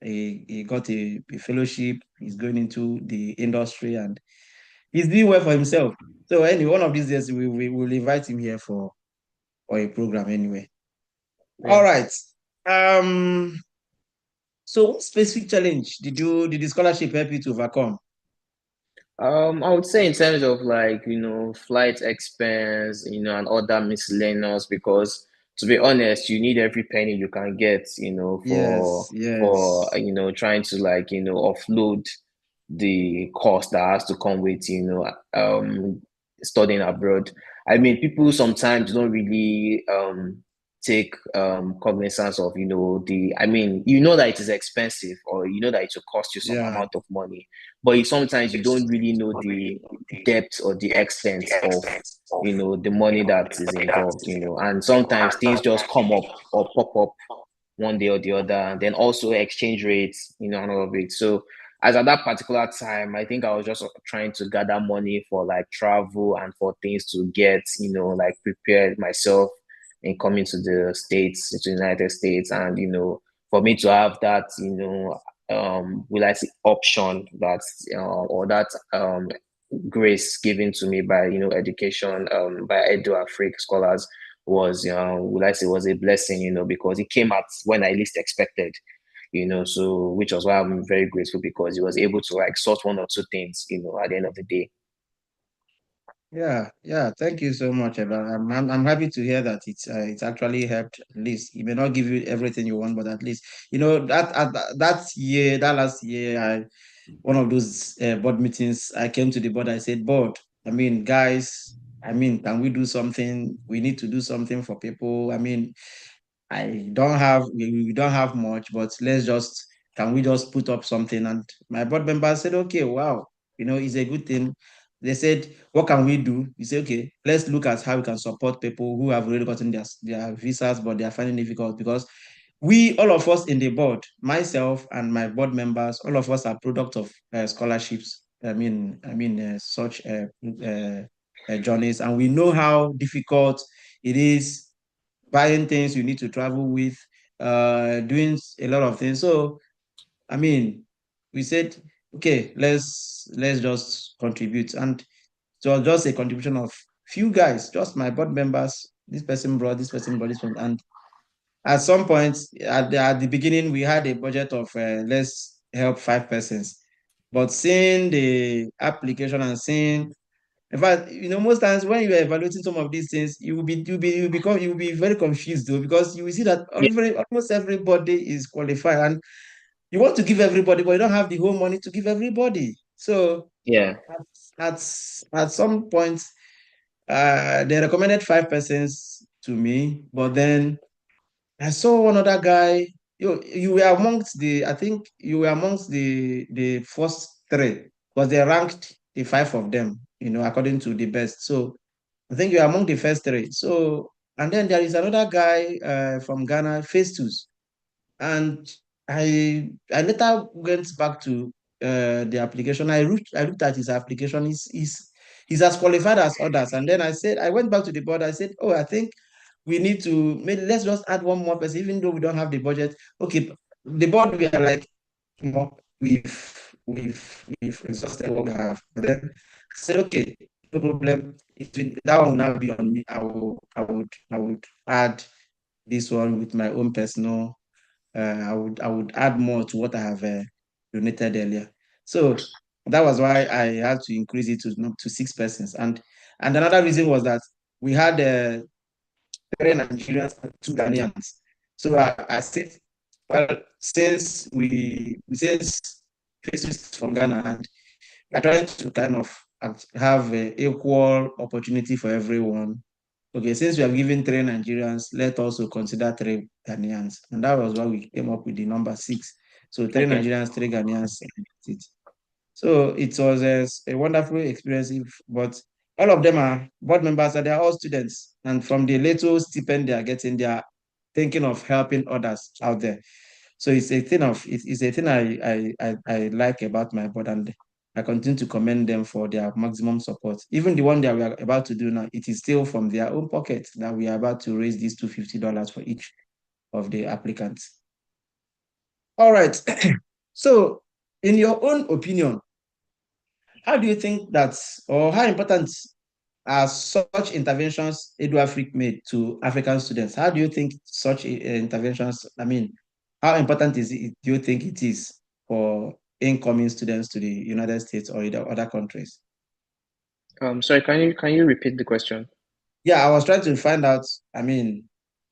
he got a fellowship. He's going into the industry, and he's doing well for himself. So anyway, one of these days we will invite him here for a program anyway. All Yeah. right. Um, so what specific challenge did the scholarship help you to overcome? I would say in terms of like, flight expense, and other miscellaneous, because to be honest, you need every penny you can get, Yes, for, yes. trying to like, offload the cost that has to come with, studying abroad. I mean, people sometimes don't really take cognizance of, I mean, that it is expensive or that it will cost you some Yeah. amount of money, but sometimes you don't really know the depth or the extent of the money that is involved, and sometimes things just come up or pop up one day or the other, and then also exchange rates, and all of it. So as at that particular time, I think I was just trying to gather money for like travel and for things to get, like prepare myself in coming to the States, to the United States, and for me to have that, will I say option that or that grace given to me by education by Edu Afrique scholars was would I say was a blessing, because it came at when I least expected, so which was why I'm very grateful because he was able to like sort one or two things, at the end of the day. Yeah, yeah. Thank you so much, Eva. I'm happy to hear that it's actually helped. At least it may not give you everything you want, but at least that last year, one of those board meetings, I came to the board. I said, board, I mean, guys, I mean, can we do something? We need to do something for people. I mean, we don't have much, but can we just put up something? And my board member said, okay, wow, it's a good thing. They said, what can we do? We said, okay, let's look at how we can support people who have already gotten their visas, but they are finding it difficult because all of us in the board, myself and my board members, all of us are product of scholarships. Such journeys, and we know how difficult it is buying things you need to travel with, doing a lot of things. So, we said, okay, let's just contribute, and it was just a contribution of few guys, just my board members. This person brought this person brought this one, and at some point at the beginning we had a budget of let's help 5 persons, but seeing the application and seeing, in fact, most times when you are evaluating some of these things, you will be very confused though, because you will see that Yeah. almost everybody is qualified, and you want to give everybody, but you don't have the whole money to give everybody. So Yeah. at some point, they recommended 5 persons to me, but then I saw one other guy. You were amongst the, I think you were amongst the first three, because they ranked the 5 of them, according to the best. So I think you're among the first three. So, and then there is another guy from Ghana, Festus. And I later went back to the application. I looked at his application. He's as qualified as others. And then I went back to the board. I said, oh, I think we need to let's just add one more person, even though we don't have the budget. Okay, the board, we are like, we've exhausted what we have. But then I said, okay, no problem. That one will now be on me. I would add this one with my own personal. I would add more to what I have donated earlier. So that was why I had to increase it to 6 persons. And another reason was that we had 3 Nigerians and 2 Ghanaians. So I said, well, since Faces is from Ghana, and we're trying to kind of have an equal opportunity for everyone. Okay, since we have given 3 Nigerians, let also consider 3 Ghanaians. And that was why we came up with the number 6. So three Okay. Nigerians, 3 Ghanaians. So it was a wonderful experience, but all of them are board members, and they're all students. And from the little stipend they are getting, they are thinking of helping others out there. So it's a thing I like about my board, and I continue to commend them for their maximum support. Even the one that we are about to do now, it is still from their own pocket that we are about to raise these $250 for each of the applicants. All right. So, in your own opinion, how do you think that, or how important are such interventions EduAfrica made to African students? How do you think such interventions, how important do you think it is for incoming students to the United States or the other countries? Sorry, can you repeat the question? Yeah, I was trying to find out,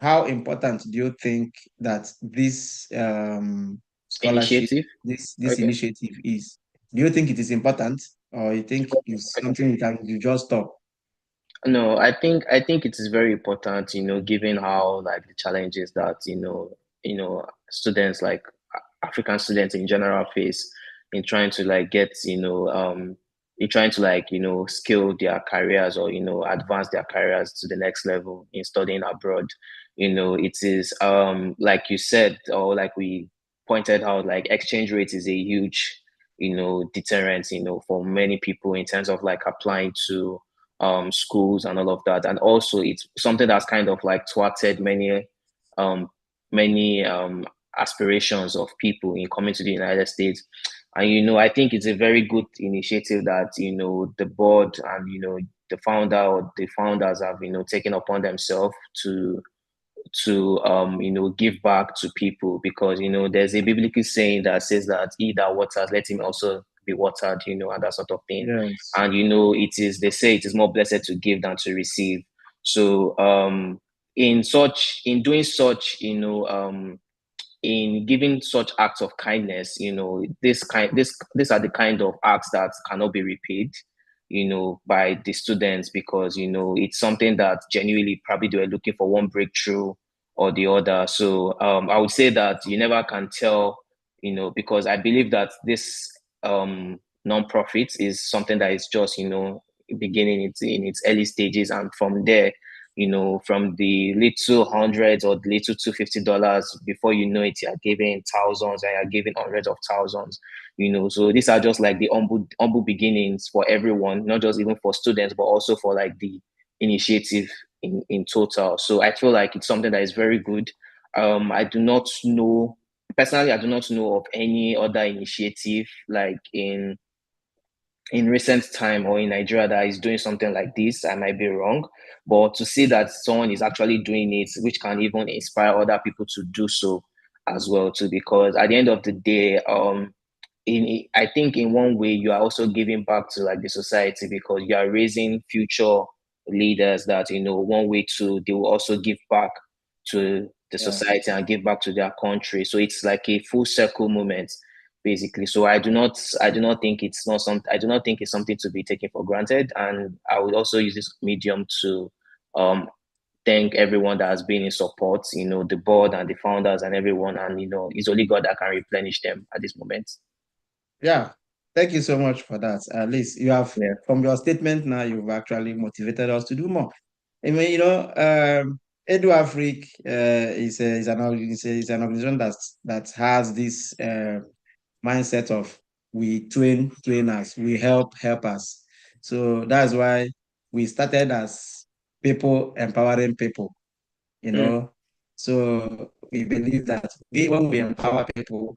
how important do you think that this scholarship, Initiative? this Okay. initiative is? Do you think it is important, or you think it's something you just stop? No, I think it is very important, given how like the challenges that students like African students in general face in trying to like get in trying to like scale their careers or advance their careers to the next level in studying abroad. It is like you said, or like we pointed out, like exchange rate is a huge deterrent for many people in terms of like applying to schools and all of that. And also it's something that's kind of like thwarted um, many aspirations of people in coming to the United States. And I think it's a very good initiative that the board and the founder or the founders have taken upon themselves to give back to people, because there's a biblical saying that says that he that waters, let him also be watered, and that sort of thing. Yes. And it is, they say it is more blessed to give than to receive. So in doing such, in giving such acts of kindness, this are the kind of acts that cannot be repaid, by the students, because it's something that genuinely probably they were looking for one breakthrough or the other. So I would say that you never can tell, because I believe that this non-profit is something that is just, beginning in its early stages, and from there, from the little hundreds or the little $250, before you know it, you're giving thousands and you're giving hundreds of thousands. So these are just like the humble beginnings for everyone, not just even for students, but also for like the initiative in total. So I feel like it's something that is very good. I do not know personally, I do not know of any other initiative like in recent time or in Nigeria that is doing something like this. I might be wrong, but to see that someone is actually doing it, which can even inspire other people to do so as well too, because at the end of the day, I think in one way you are also giving back to like the society, because you are raising future leaders that, one way to they will also give back to the Yeah. society and give back to their country. So it's like a full circle moment basically. So I do not think it's not something I do not think it's something to be taken for granted. And I would also use this medium to um thank everyone that has been in support, the board and the founders and everyone. And it's only God that can replenish them at this moment. Yeah. Thank you so much for that. At least you have, Yeah. from your statement now, you've actually motivated us to do more. I mean, Edu Afrique is an organization that has this mindset of we train trainers, we help helpers. So that's why we started as people empowering people, you Mm, know. So we believe that when we empower people,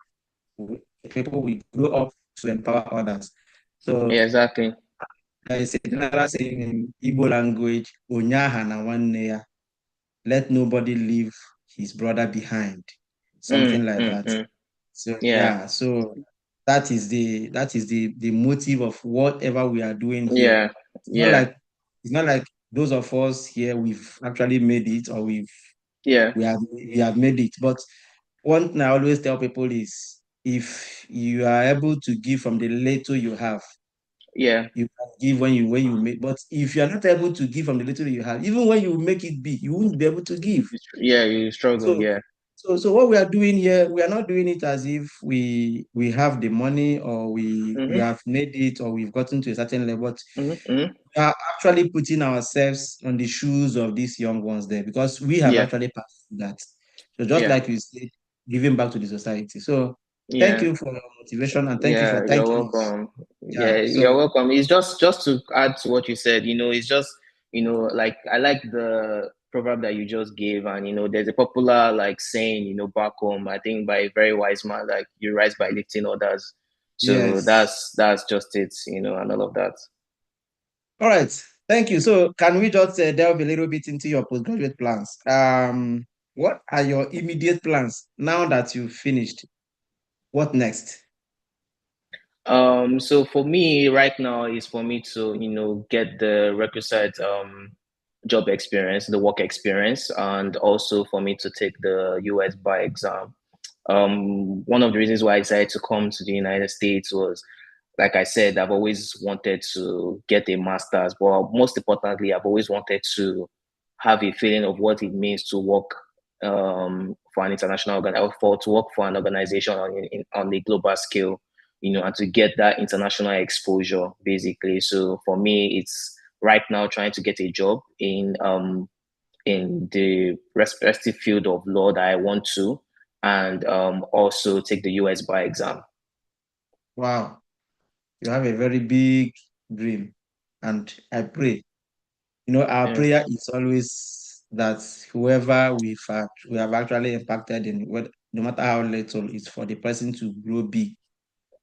people will grow up to empower others. So yeah, exactly. there is a general saying in Igbo language, Onyaha na nwanne ya, let nobody leave his brother behind, Mm, something like mm, that. mm. So Yeah, yeah, so that is the motive of whatever we are doing here. yeah, It's not yeah, like it's not like those of us here we've actually made it, or yeah, we have made it. But one thing I always tell people is, if you are able to give from the little you have, yeah. you can give when you make. But if you are not able to give from the little you have, even when you make it big, you won't be able to give. Yeah, you struggle. So, Yeah. so what we are doing here, we are not doing it as if we have the money, or we Mm-hmm, have made it, or we've gotten to a certain level. But mm-hmm, mm-hmm. we are actually putting ourselves on the shoes of these young ones there, because we have Yeah, actually passed through that. So just yeah, like you said, giving back to the society. So thank yeah. you for your motivation, and thank you for Yeah, you're thanking us. welcome. Yeah. Yeah, So you're welcome. It's just to add to what you said, it's just, like I like the proverb that you just gave, and there's a popular like saying, back home, I think by a very wise man, like you rise by lifting others. So yes. that's just it, and all of that. All right. Thank you. So can we just delve a little bit into your postgraduate plans? What are your immediate plans now that you've finished? What next? So for me right now is for me to, get the requisite job experience, the work experience, and also for me to take the US bar exam. One of the reasons why I decided to come to the United States was, like I said, I've always wanted to get a master's, but most importantly, I've always wanted to have a feeling of what it means to work for an international to work for an organization on a global scale, and to get that international exposure, basically. So for me, it's right now trying to get a job in the respective field of law that I want to, and also take the US bar exam. Wow, you have a very big dream. And I pray, our Yeah. prayer is always that whoever we have actually impacted no matter how little, is for the person to grow big,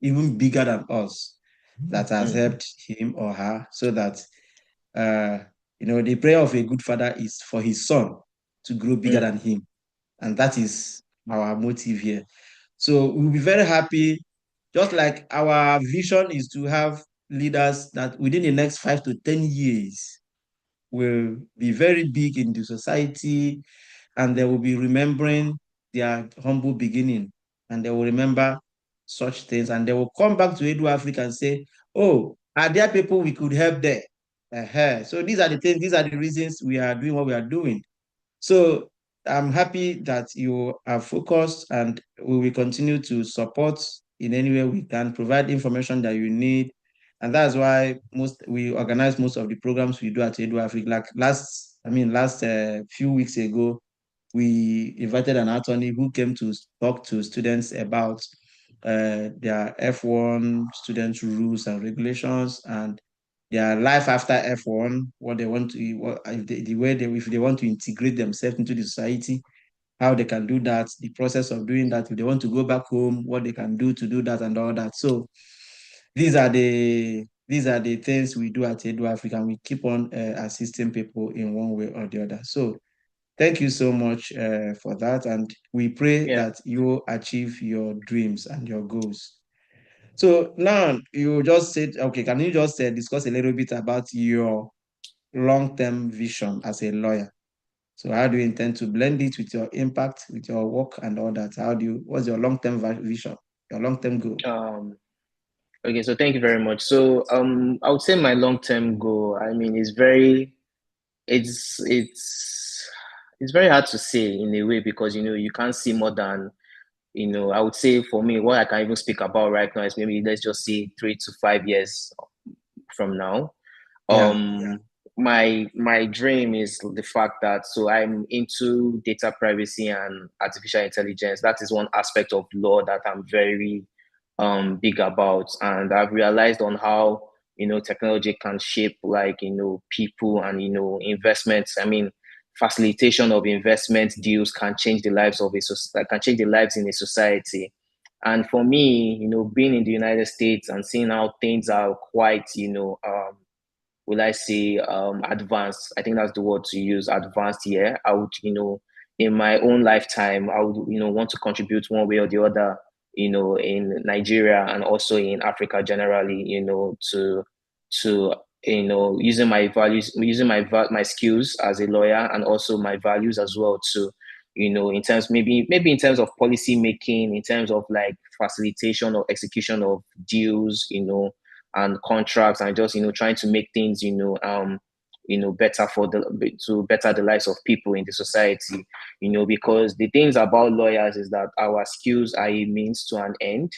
even bigger than us, that has Mm, helped him or her, so that uh, the prayer of a good father is for his son to grow bigger mm, than him. And that is our motive here. So we'll be very happy. Just like our vision is to have leaders that within the next 5 to 10 years will be very big in the society, and they will be remembering their humble beginning, and they will remember such things, and they will come back to Edu Africa and say, oh, are there people we could help there? So these are the things, these are the reasons we are doing what we are doing. So I'm happy that you are focused, and we will continue to support in any way we can, provide information that you need. And that's why we organize most of the programs we do at Edu Africa. Like last few weeks ago, we invited an attorney who came to talk to students about their F1 student rules and regulations, and their life after F1, what they want to, what, if they, the way they, if they want to integrate themselves into the society, how they can do that, the process of doing that, if they want to go back home, what they can do to do that and all that. So these are the things we do at Edu Africa, and we keep on assisting people in one way or the other. So thank you so much for that, and we pray Yeah. that you achieve your dreams and your goals. So now you just said, okay, can you just discuss a little bit about your long-term vision as a lawyer? So how do you intend to blend it with your impact, with your work and all that? What's your long-term vision, your long-term goal? Okay, so thank you very much. So I would say my long-term goal, I mean, is very it's it's it's very hard to say in a way because you can't see more than I would say for me, what I can even speak about right now is maybe let's just say 3 to 5 years from now. Yeah, My dream is the fact that so I'm into data privacy and artificial intelligence. That is one aspect of law that I'm very big about, and I've realized on how technology can shape like people and investments. I mean, facilitation of investment deals can change the lives of can change the lives in a society. And for me, being in the United States and seeing how things are quite, will I say advanced? I think that's the word to use, advanced here. I would, in my own lifetime, I would, want to contribute one way or the other, in Nigeria and also in Africa generally, to using my values, using my skills as a lawyer and also my values as well to, in terms maybe in terms of policy making, in terms of like facilitation or execution of deals, and contracts and just trying to make things better to better the lives of people in the society, because the things about lawyers is that our skills are a means to an end,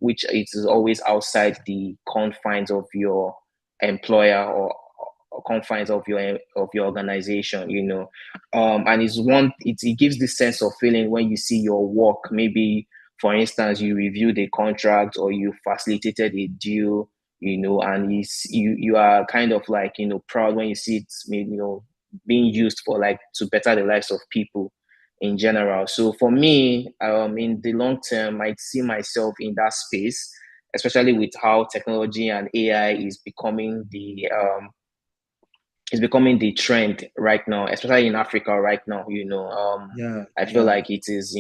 which it is always outside the confines of your employer or confines of your organization, and it gives this sense of feeling when you see your work. Maybe for instance, you reviewed a contract or you facilitated a deal, and you are kind of like proud when you see it, being used for like to better the lives of people in general. So for me, in the long term, I see myself in that space, especially with how technology and AI is becoming the trend right now, especially in Africa right now. yeah, I feel yeah. like it is,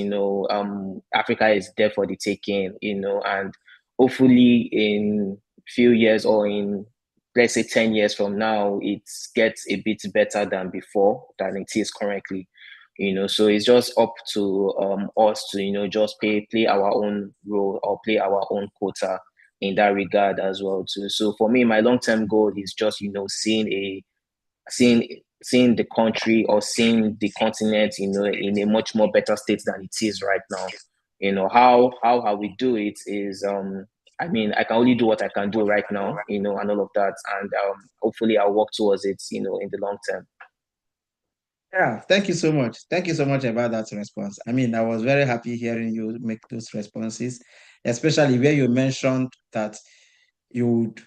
Africa is there for the taking, and hopefully in few years or in let's say 10 years from now, it gets a bit better than before than it is currently. So it's just up to us to just play our own role or play our own quota in that regard as well too. So for me, my long term goal is just seeing the country or seeing the continent, in a much more better state than it is right now. How we do it is, I mean, I can only do what I can do right now, and all of that, and hopefully I'll work towards it, in the long term. Yeah, thank you so much. Thank you so much about that response. I mean, I was very happy hearing you make those responses, especially where you mentioned that you would,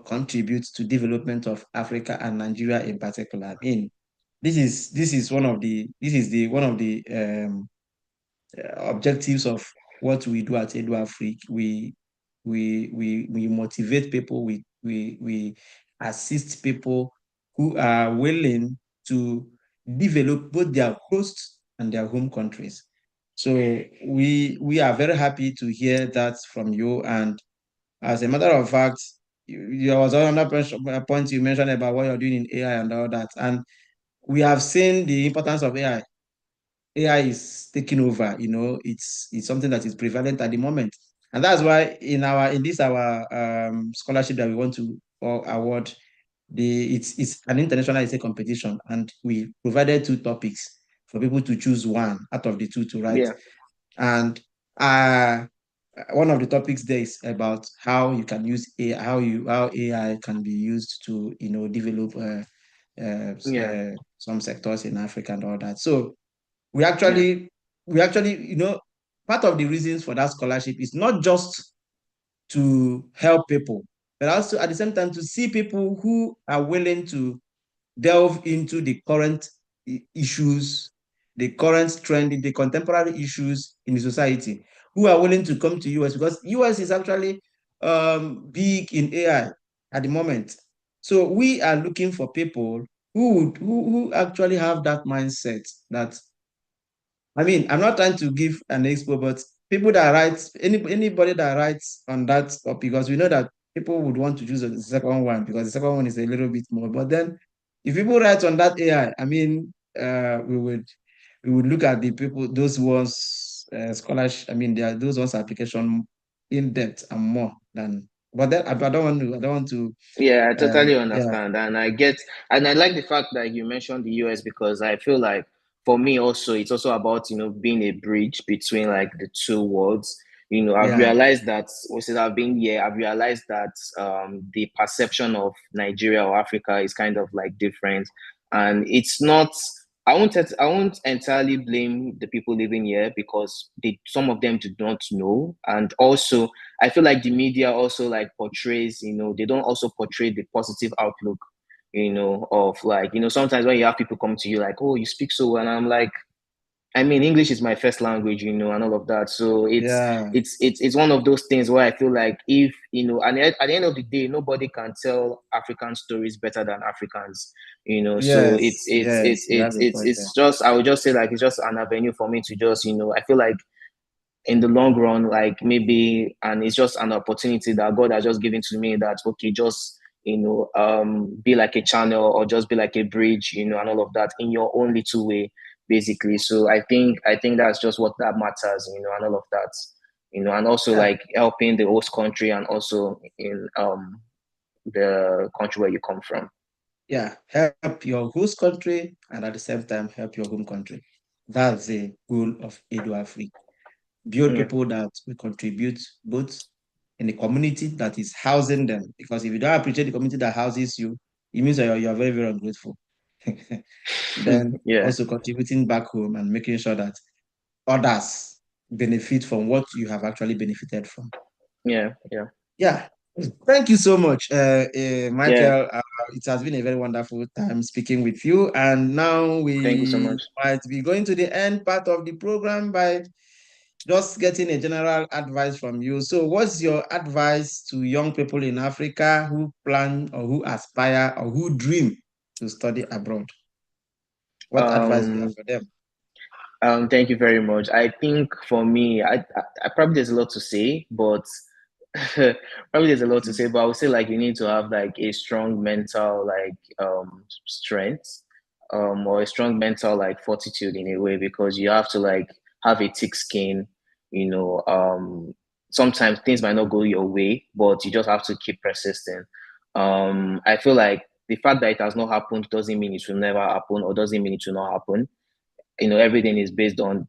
contribute to development of Africa and Nigeria in particular. I mean, this is one of the objectives of what we do at Edu Africa. We motivate people. We assist people who are willing to develop both their host and their home countries. So we are very happy to hear that from you. And as a matter of fact, there was another point you mentioned about what you're doing in AI and all that. And we have seen the importance of AI. AI is taking over. It's something that is prevalent at the moment, and that's why in this our scholarship that we want to award, it's an international essay competition, and we provided two topics for people to choose one out of the two to write. Yeah. And one of the topics there is about how you can use AI, how AI can be used to develop Yeah. some sectors in Africa and all that. So Yeah. we actually part of the reasons for that scholarship is not just to help people, but also at the same time to see people who are willing to delve into the current issues, the current trend, the contemporary issues in the society, who are willing to come to US, because US is actually big in AI at the moment. So we are looking for people who actually have that mindset that, I mean, I'm not trying to give an expo, but people that write, anybody that writes on that topic, because we know that people would want to choose the second one because the second one is a little bit more. But then, if people write on that AI, I mean, we would look at the people, those ones scholarship. I mean, there are those ones application in depth and more than. But then I don't want to. I don't want to. Yeah, I totally Yeah, understand. And I like the fact that you mentioned the US because I feel like for me also, it's also about, being a bridge between like the two worlds. I've yeah, realized that since I've been here, I've realized that the perception of Nigeria or Africa is kind of like different. And it's not, I won't entirely blame the people living here because some of them do not know. And also, I feel like the media also like portrays, they don't also portray the positive outlook, of like, sometimes when you have people come to you like, oh, you speak so well, and I'm like, I mean, English is my first language, and all of that. So it's yeah. it's it's it's one of those things where I feel like if and at the end of the day, nobody can tell African stories better than Africans, So it's Yes, it's it's yes. You have it's a it's point there. it's just I would just say like it's just an avenue for me to just I feel like in the long run, like maybe, and it's just an opportunity that God has just given to me that, okay, just, be like a channel or just be like a bridge, and all of that in your own little way, basically. So I think that's just what that matters, and all of that, and also Yeah, like helping the host country and also in the country where you come from. yeah. Help your host country and at the same time help your home country. That's the goal of Edu Africa. Build Yeah. people that will contribute both in the community that is housing them. Because if you don't appreciate the community that houses you, it means that you're very, very ungrateful. Then Yeah. also contributing back home and making sure that others benefit from what you have actually benefited from. Yeah. Yeah. Yeah. Thank you so much, Yeah. Michael. It has been a very wonderful time speaking with you. And now Thank you so we much. might be going to the end part of the program by just getting a general advice from you. So, what's your advice to young people in Africa who plan or who aspire or who dream to study abroad? What advice do you have um for them? Thank you very much. I think for me, I probably there's a lot to say, but probably there's a lot to say, but I would say like you need to have like a strong mental like strength, or a strong mental like fortitude in a way because you have to like have a thick skin, you know. Sometimes things might not go your way, but you just have to keep persisting. I feel like the fact that it has not happened doesn't mean it will never happen or doesn't mean it will not happen. Everything is based on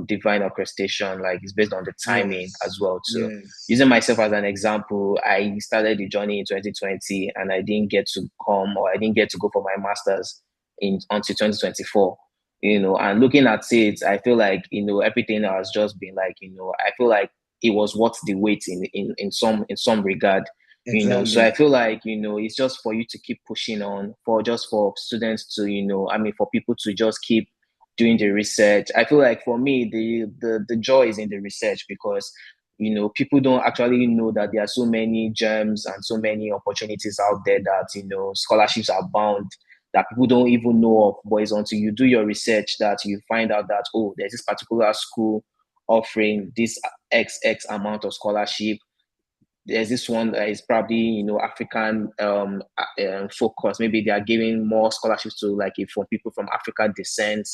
divine orchestration, like it's based on the timing as Yes, well too. yes, Using myself as an example, I started the journey in 2020 and I didn't get to come or I didn't get to go for my master's in until 2024. And looking at it, I feel like everything has just been like I feel like it was worth the wait in some regard. So I exactly. feel like it's just for you to keep pushing on, for students to I mean for people to just keep doing the research. I feel like for me, the joy is in the research because people don't actually know that there are so many gems and so many opportunities out there that scholarships are bound that people don't even know of. But it's until you do your research that you find out that there's this particular school offering this X amount of scholarship. There's this one that is probably African focus. Maybe they are giving more scholarships to like for people from African descent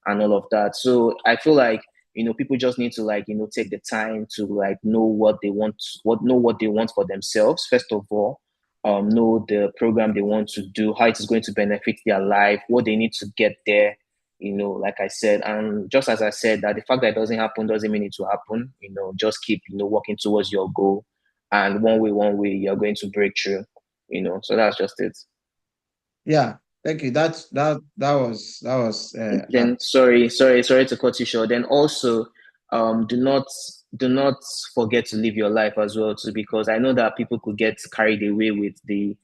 and all of that. So I feel like people just need to like take the time to like know what they want, what they want for themselves first of all. Know the program they want to do, how it is going to benefit their life, what they need to get there. like I said. And just as I said, that the fact that it doesn't happen doesn't mean it will happen. Just keep, working towards your goal. And one way, you're going to break through, So that's just it. Yeah, thank you. That was Then sorry to cut you short. Then also, do not forget to live your life as well too, because I know that people could get carried away with the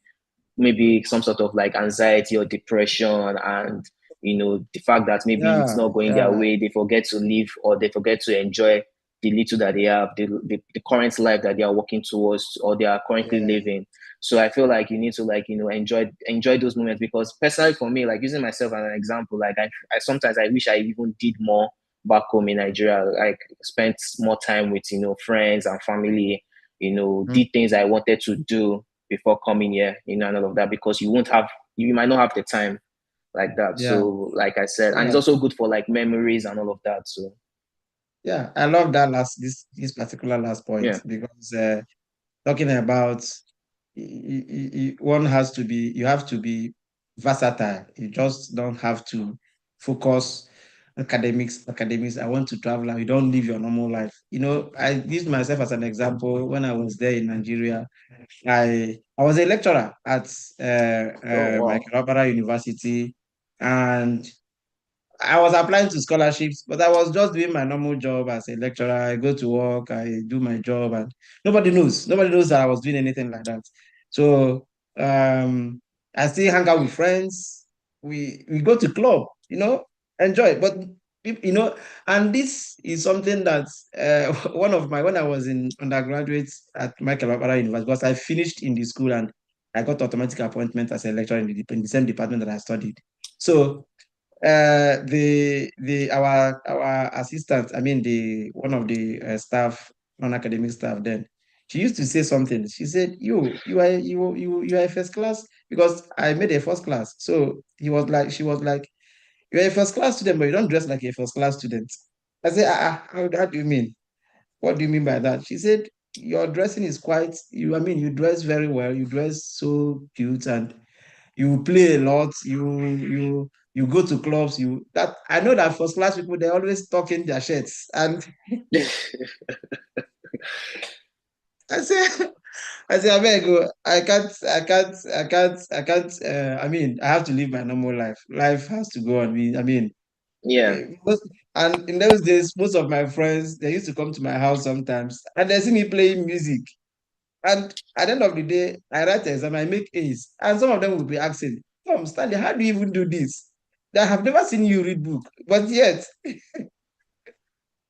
maybe some sort of like anxiety or depression, and the fact that maybe it's yeah, not going their yeah, way, they forget to live, or they forget to enjoy the little that they have, the current life that they are working towards, or they are currently yeah, living. So I feel like you need to, like, enjoy those moments, because personally for me, like, using myself as an example, like, I sometimes I wish I even did more back home in Nigeria, like spent more time with friends and family, mm, did things I wanted to do before coming here, and all of that, because you might not have the time like that. yeah, So, like I said, and it's yeah, also good for like memories and all of that. So, yeah. I love that this particular last point yeah, because talking about one has to be you have to be versatile. You just don't have to focus academics. I want to travel and you don't live your normal life. I use myself as an example. When I was there in Nigeria, I was a lecturer at oh wow. Michael Opera University, and I was applying to scholarships, but I was just doing my normal job as a lecturer. I go to work, I do my job, and nobody knows. Nobody knows that I was doing anything like that. So I still hang out with friends. We go to club, enjoy. But you know, and this is something that one of my when I was in undergraduate at Michael Barbara University, because I finished in the school and I got automatic appointment as a lecturer in the same department that I studied. So the our assistant, I mean the one of the staff, non-academic staff then, she used to say something. She said, you are a first class, because I made a first class. So she was like, you're a first class student, but you don't dress like a first class student. I said, how do you mean? What do you mean by that? She said, your dressing is I mean, you dress very well, you dress so cute, and you play a lot, you go to clubs, that I know that first class people, they're always talking their shirts. And I say, I beg go, I mean, I have to live my normal life. Life has to go on. I mean, Yeah. and in those days, most of my friends, they used to come to my house sometimes and they see me playing music. And at the end of the day, I write the exam, I make A's. And some of them will be asking, Tom, Stanley, how do you even do this? I have never seen you read book, but yet.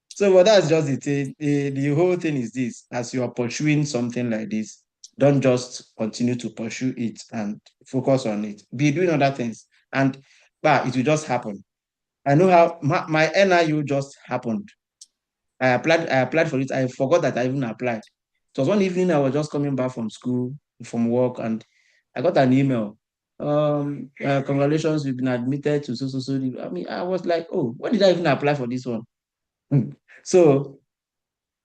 So, but that's just the thing. The whole thing is this: as you are pursuing something like this, don't just continue to pursue it and focus on it. Be doing other things, and but it will just happen. I know how my NIU just happened. I applied for it. I forgot that I even applied. It was one evening I was just coming back from school, from work, and I got an email. Congratulations, you've been admitted to so so so. I mean, I was like, oh, when did I even apply for this one? Hmm. So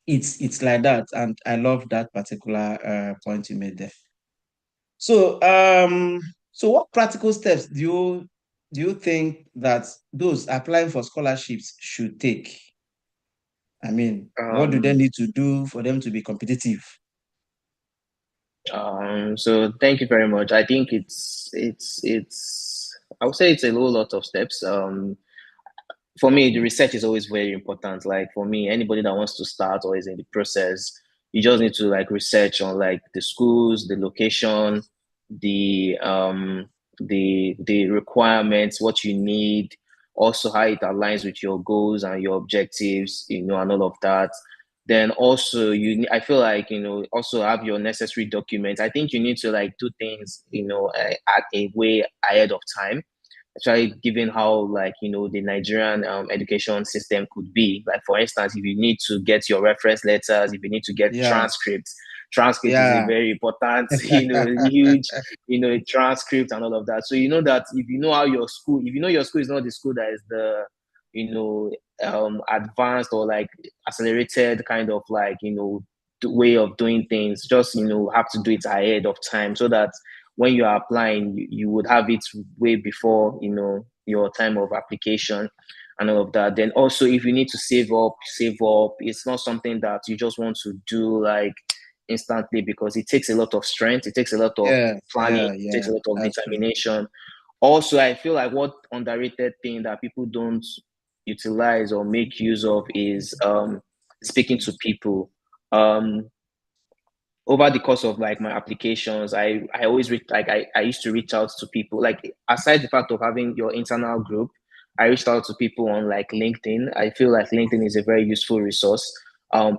it's like that, and I love that particular point you made there. So so what practical steps do you think that those applying for scholarships should take? I mean, what do they Um, need to do for them to be competitive? so thank you very much. I think it's I would say it's a whole lot of steps. For me, the research is always very important. Like for me, anybody that wants to start or is in the process, you just need to like research on like the schools, the location, the requirements, what you need, also how it aligns with your goals and your objectives, and all of that. Then also I feel like also have your necessary documents. I think you need to like do things at a way ahead of time, especially given how like the Nigerian education system could be. Like for instance, if you need to get your reference letters, if you need to get Yeah, transcripts, transcript is a yeah, very important, huge, transcript and all of that. So that if you know how your school, if you know your school is not the school that is the you know advanced or like accelerated kind of like way of doing things, just have to do it ahead of time, so that when you are applying, you would have it way before your time of application and all of that. Then also, if you need to save up, save up. It's not something that you just want to do like instantly, because it takes a lot of strength, it takes a lot of Yeah, planning, yeah, it takes yeah. a lot of That's true. determination. Also, I feel like what underrated thing that people don't utilize or make use of is speaking to people. Um, Over the course of like my applications, I always I used to reach out to people. Like, aside the fact of having your internal group, I reached out to people on like LinkedIn. I feel like LinkedIn is a very useful resource.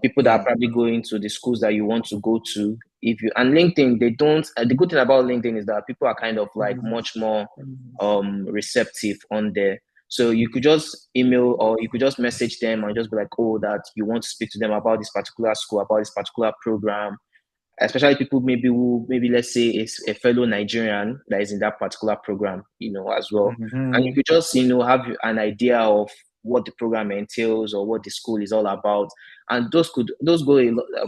People that are Yeah. probably going to the schools that you want to go to. If you and LinkedIn, they don't. The good thing about LinkedIn is that people are kind of like much more receptive on there. So you could just email or you could just message them and just be like, oh, that you want to speak to them about this particular school, about this particular program, especially people maybe who, maybe let's say is a fellow Nigerian that is in that particular program, as well. And you Mhm. could just, have an idea of what the program entails or what the school is all about. And that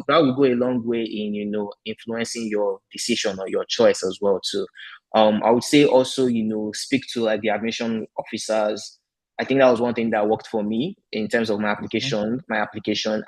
will go a long way in, influencing your decision or your choice as well too. I would say also, speak to like the admission officers. I think that was one thing that worked for me in terms of my Mhm. application.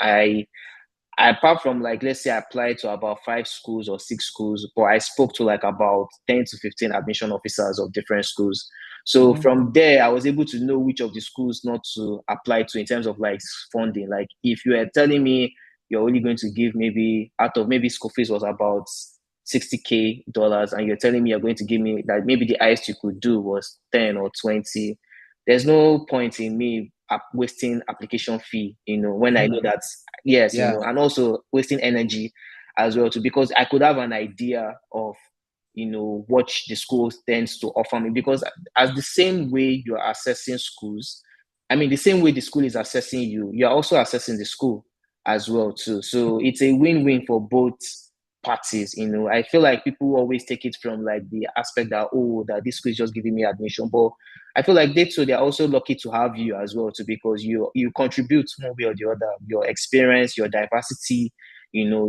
Apart from like, let's say I applied to about 5 schools or 6 schools, but I spoke to like about 10 to 15 admission officers of different schools. So Mhm. from there, I was able to know which of the schools not to apply to in terms of like funding. Like, if you are telling me you're only going to give, maybe out of, maybe school fees was about $60K, and you're telling me you're going to give me that, maybe the highest you could do was 10 or 20, there's no point in me wasting application fee, when I know Mhm. that, yes, Yeah. and also wasting energy as well too, because I could have an idea of, what the school tends to offer me. Because as the same way you're assessing schools, I mean, the same way the school is assessing you, you're also assessing the school as well too. So it's a win-win for both parties. I feel like people always take it from like the aspect that, oh, that this school is just giving me admission, but I feel like they too, they're also lucky to have you as well too, because you contribute one way or the other. Your experience, your diversity, your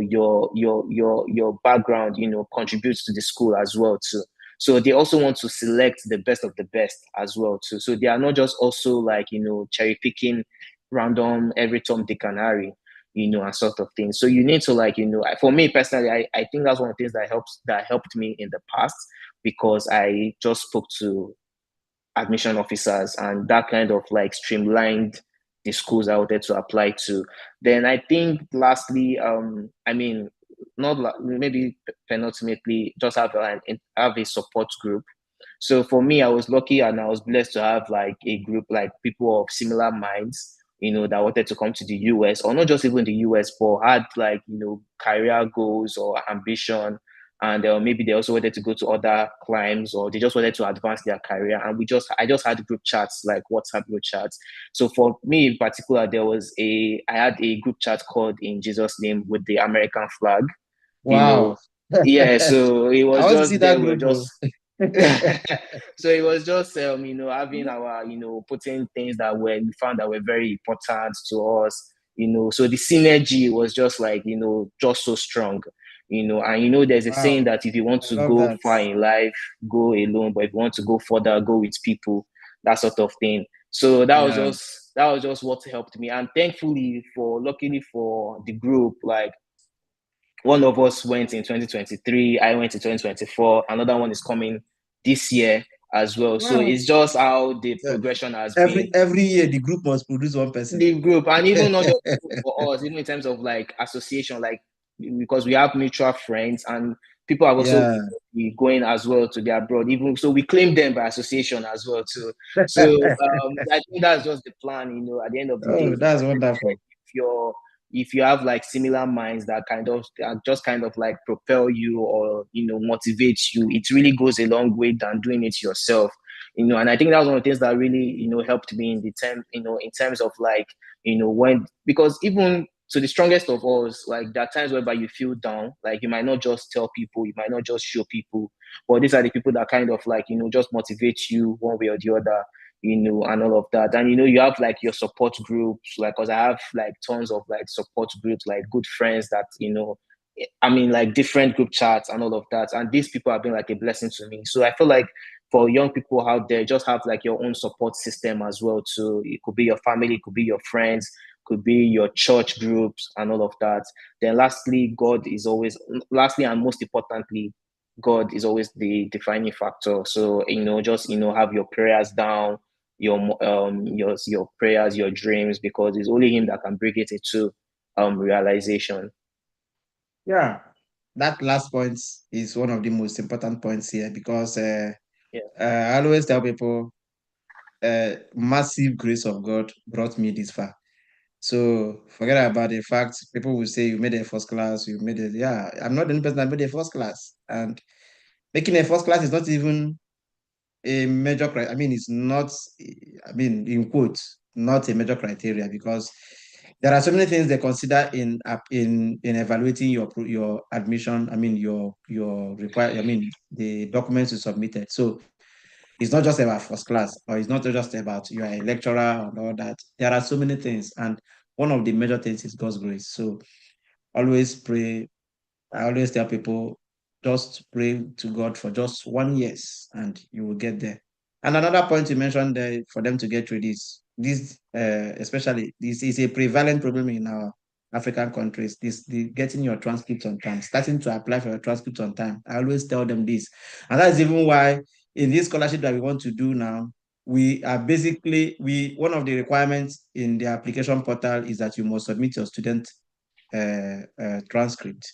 background, contributes to the school as well too. So they also want to select the best of the best as well too. So they are not just also like, cherry picking random every Tom, Dick, and Harry, and sort of thing. So you need to like, for me personally, I think that's one of the things that helped me in the past, because I just spoke to admission officers, and that kind of like streamlined the schools I wanted to apply to. Then I think lastly, I mean, not maybe penultimately, just have a support group. So for me, I was lucky and I was blessed to have like a group, like people of similar minds, that wanted to come to the US, or not just even the US, but had like, career goals or ambition. And maybe they also wanted to go to other climes, or they just wanted to advance their career. And I just had group chats, like WhatsApp group chats. So for me in particular, I had a group chat called In Jesus' Name with the American flag, you know. Wow. Yeah, so it I was want to see just there. that We were group. Oh. just so it was just having our, putting things that we found that were very important to us, so the synergy was just like, just so strong, and there's a saying Wow. that if you want I to love go that. far in life, go alone, but if you want to go further, go with people, that sort of thing. So Yeah. that was just what helped me. And thankfully, luckily for the group, like, one of us went in 2023, I went in 2024, another one is coming this year as well. So Wow. it's just how the So progression has every been. every year the group must produce one person. The group, and even not just for us, even in terms of like association, like, because we have mutual friends, and people have also Yeah. been going as well to the abroad, even so we claim them by association as well too. So I think that's just the plan, at the end of the day. Oh, that's wonderful. If you're if you have like similar minds that just kind of like propel you, or motivate you, it really goes a long way than doing it yourself. And I think that was one of the things that really, helped me in the term, in terms of like, when, because even to the strongest of us, like, there are times whereby you feel down, like you might not just tell people, you might not just show people, but these are the people that kind of like, just motivate you one way or the other, and all of that. And you have like your support groups, like, because I have like tons of like support groups, like good friends that, I mean, like different group chats and all of that. And these people have been like a blessing to me. So I feel like for young people out there, just have like your own support system as well too. It could be your family, it could be your friends, could be your church groups and all of that. Then lastly, lastly and most importantly, God is always the defining factor. So, just, have your prayers down, your prayers, your dreams, because it's only him that can bring it into realization. Yeah, that last point is one of the most important points here because Yeah. I always tell people, massive grace of God brought me this far. So forget about the fact people will say you made a first class, you made it. Yeah, I'm not the only person that made a first class, and making a first class is not even a major criteria. I mean, it's not. I mean, in quotes, not a major criteria because there are so many things they consider in evaluating your admission. I mean, your require. I mean, the documents you submitted. So it's not just about first class, or it's not just about you are a lecturer and all that. There are so many things, and one of the major things is God's grace. So always pray. I always tell people, just pray to God for just 1 year, and you will get there. And another point you mentioned there for them to get through especially this is a prevalent problem in our African countries. The getting your transcript on time, starting to apply for your transcript on time. I always tell them this, and that's even why in this scholarship that we want to do now, we are basically one of the requirements in the application portal is that you must submit your student transcript.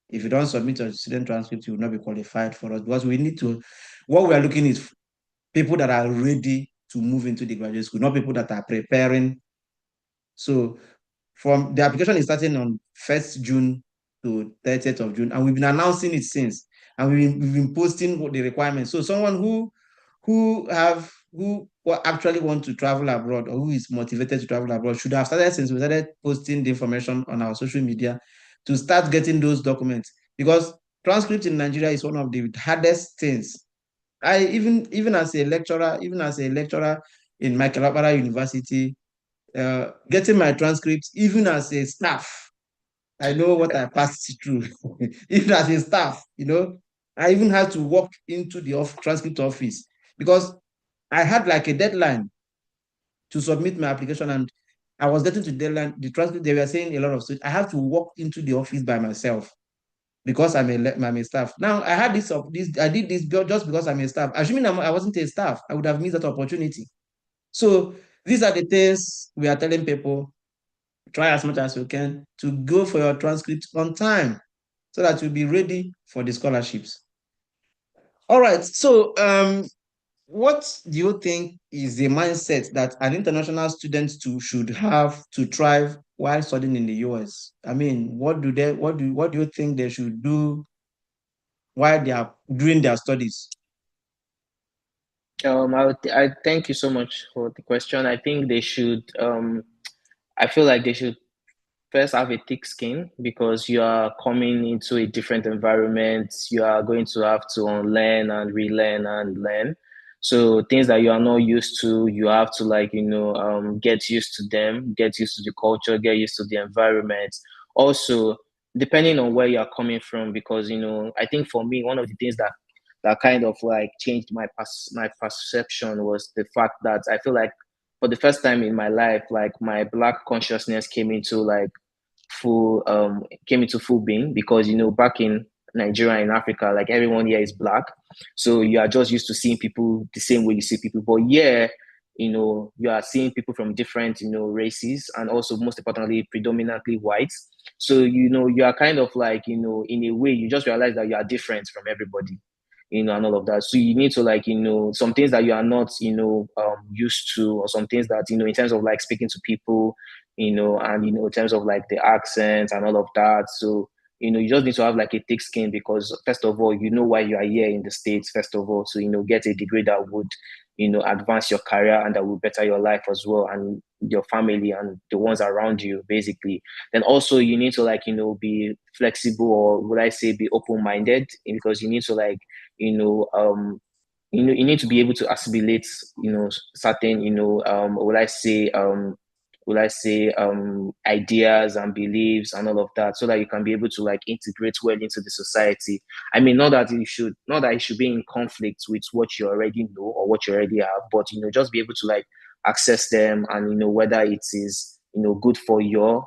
If you don't submit your student transcript, you will not be qualified for us because we need to. What we are looking is people that are ready to move into the graduate school, not people that are preparing. So from the application is starting on 1st June to 30th of June, and we've been announcing it since, and we've been posting what the requirements. So someone who actually want to travel abroad or who is motivated to travel abroad should have started since we started posting the information on our social media to start getting those documents, because transcript in Nigeria is one of the hardest things. I even as a lecturer in Michael Abara University, getting my transcripts, even as a staff, I know what I passed through. Even as a staff, I even had to walk into the transcript office because I had like a deadline to submit my application, and I was getting to deadline. The transcript, they were saying a lot of stuff. I have to walk into the office by myself because I'm a staff. Now I had I did this just because I'm a staff. Assuming I wasn't a staff, I would have missed that opportunity. So these are the things we are telling people: try as much as you can to go for your transcript on time so that you'll be ready for the scholarships. All right. So what do you think is the mindset that an international student should have to thrive while studying in the US? I mean, what do you think they should do while they are doing their studies? I thank you so much for the question. I think they should. I feel like they should first have a thick skin because you are coming into a different environment. You are going to have to unlearn and relearn and learn. So things that you are not used to, you have to get used to them, get used to the culture, get used to the environment. Also, depending on where you are coming from, because I think for me, one of the things that kind of like changed my perception was the fact that I feel like for the first time in my life, like my black consciousness came into full being, because back in Nigeria and Africa, like everyone here is black, so you are just used to seeing people the same way you see people. But yeah, you are seeing people from different races, and also most importantly predominantly white. So you are kind of like in a way you just realize that you are different from everybody, and all of that. So you need to some things that you are not, used to, or some things that, in terms of like speaking to people, and, in terms of like the accents and all of that. So, you just need to have like a thick skin because first of all, why you are here in the States, first of all, so, get a degree that would, advance your career and that will better your life as well, and your family and the ones around you, basically. Then also you need to be flexible, or would I say be open-minded, because you need to you know, um, you need to be able to assimilate, certain, would I say, will I say, ideas and beliefs and all of that, so that you can be able to like integrate well into the society. I mean, not that it should be in conflict with what you already know or what you already have, but just be able to like access them, and whether it is good for your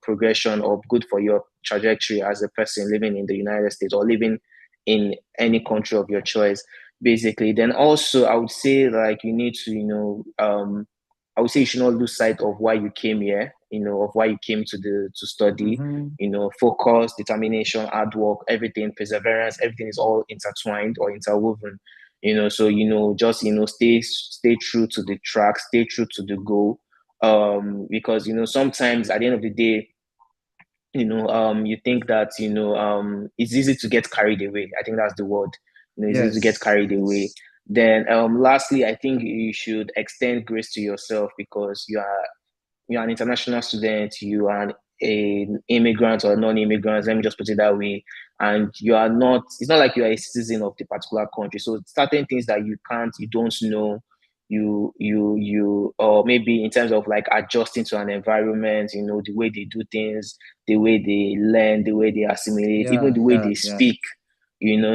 progression or good for your trajectory as a person living in the United States or living in any country of your choice, basically. Then also I would say like you need to, I would say you should not lose sight of why you came here, of why you came to study. Mhm. Focus, determination, hard work, everything, perseverance, everything is all intertwined or interwoven. So just stay true to the track, stay true to the goal. Because sometimes at the end of the day, you think that, it's easy to get carried away. I think that's the word. It's easy to get Yes, carried away. yes, Then, lastly, I think you should extend grace to yourself, because you're an international student, you are an immigrant or non-immigrant, let me just put it that way, and it's not like you are a citizen of the particular country. So certain things that you don't know, or maybe in terms of like adjusting to an environment, the way they do things, the way they learn, the way they assimilate, even yeah, the way yeah, they yeah, speak.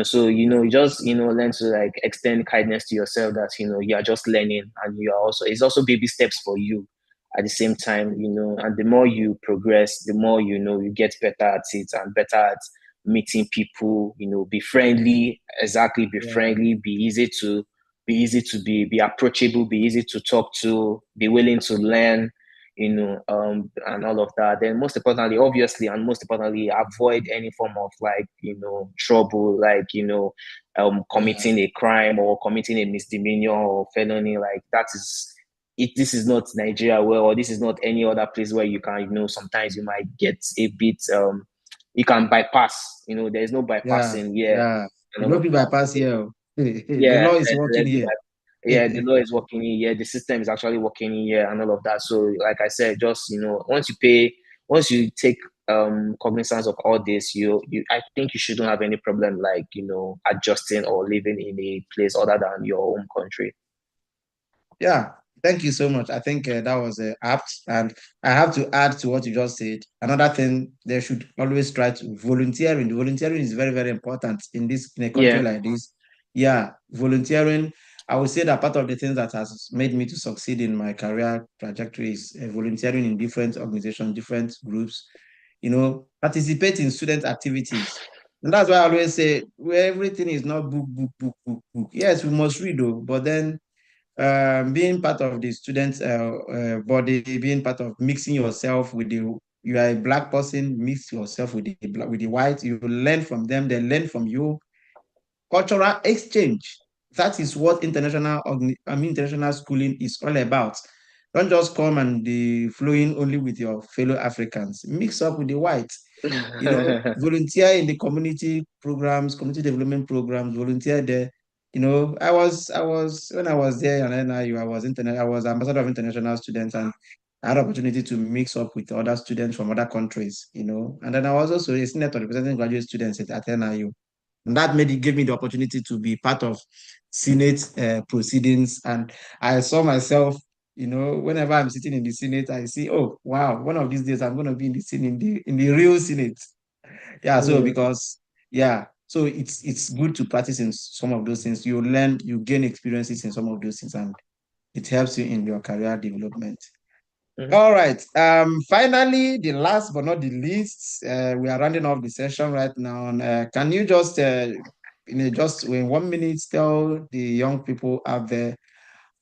So you just learn to like extend kindness to yourself, that you are just learning, and it's also baby steps for you at the same time, and the more you progress, the more you get better at it and better at meeting people, be friendly, exactly, be yeah, friendly, be approachable, be easy to talk to, be willing to learn, and all of that. Then most importantly, obviously, and most importantly, avoid any form of like, trouble, like, yeah, committing a crime or committing a misdemeanor or felony. Like that is this is not Nigeria, well, or this is not any other place where you can, sometimes you might get a bit, you can bypass, there's no yeah, bypassing here yeah. and You all know, of people that. bypass So, here. Oh. The yeah, law is working here. the law is working in here, the system is actually working in here and all of that. So, like I said, just, once you take cognizance of all this, I think you shouldn't have any problem like, adjusting or living in a place other than your home country. Yeah, thank you so much. I think that was apt. And I have to add to what you just said. Another thing, they should always try to volunteering. Volunteering is very, very important in a country Yeah. like this. Yeah, volunteering. I would say that part of the things that has made me to succeed in my career trajectory is volunteering in different organizations, different groups. Participate in student activities. And that's why I always say, well, everything is not book, book, book, book, book. Yes, we must read though, but then being part of the student body, being part of mixing yourself with you are a black person, mix yourself with the white, you learn from them, they learn from you. Cultural exchange. That is what international schooling is all about. Don't just come and be flowing only with your fellow Africans. Mix up with the whites. Volunteer in the community programs, community development programs, volunteer there. When I was there at NIU, I was ambassador of international students, and I had opportunity to mix up with other students from other countries, and then I was also a senator representing graduate students at NIU. And that gave me the opportunity to be part of Senate proceedings. And I saw myself, whenever I'm sitting in the Senate, I see, oh, wow, one of these days I'm going to be in the in the real Senate. Yeah, so Mm. because, yeah, so it's good to practice in some of those things. You learn, you gain experiences in some of those things, and it helps you in your career development. Mhm. All right. Finally, the last but not the least, we are rounding off the session right now. And, can you just, just in 1 minute, tell the young people out there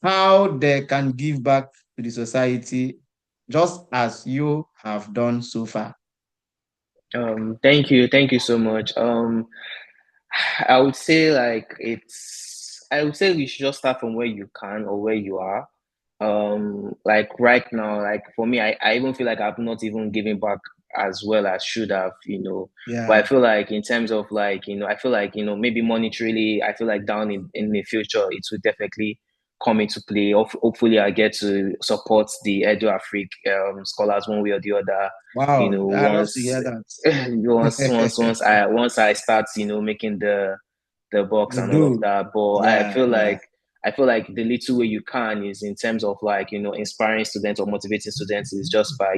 how they can give back to the society, just as you have done so far? Thank you so much. I would say I would say we should just start from where you can or where you are. Like right now, like for me, I even feel like I've not even given back as well as should have. But I Yeah. feel like in terms of like, I feel like, maybe monetarily, I feel like down in the future, it will definitely come into play. Hopefully I get to support the Edu Afrique scholars one way or the other, Wow. I love to once hear that. once I start, making the box The and all of do. that. But I Yeah. feel Yeah. like I feel like the little way you can is in terms of like, inspiring students or motivating students is just by,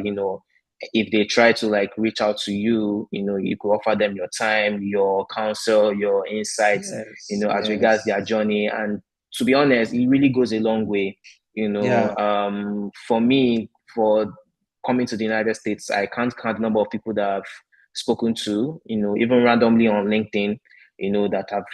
if they try to like reach out to you, you could offer them your time, your counsel, your insights, Yes, as regards yes. their journey. And to be honest, it really goes a long way. Yeah, For me, for coming to the United States, I can't count the number of people that I've spoken to, even randomly on LinkedIn, that have,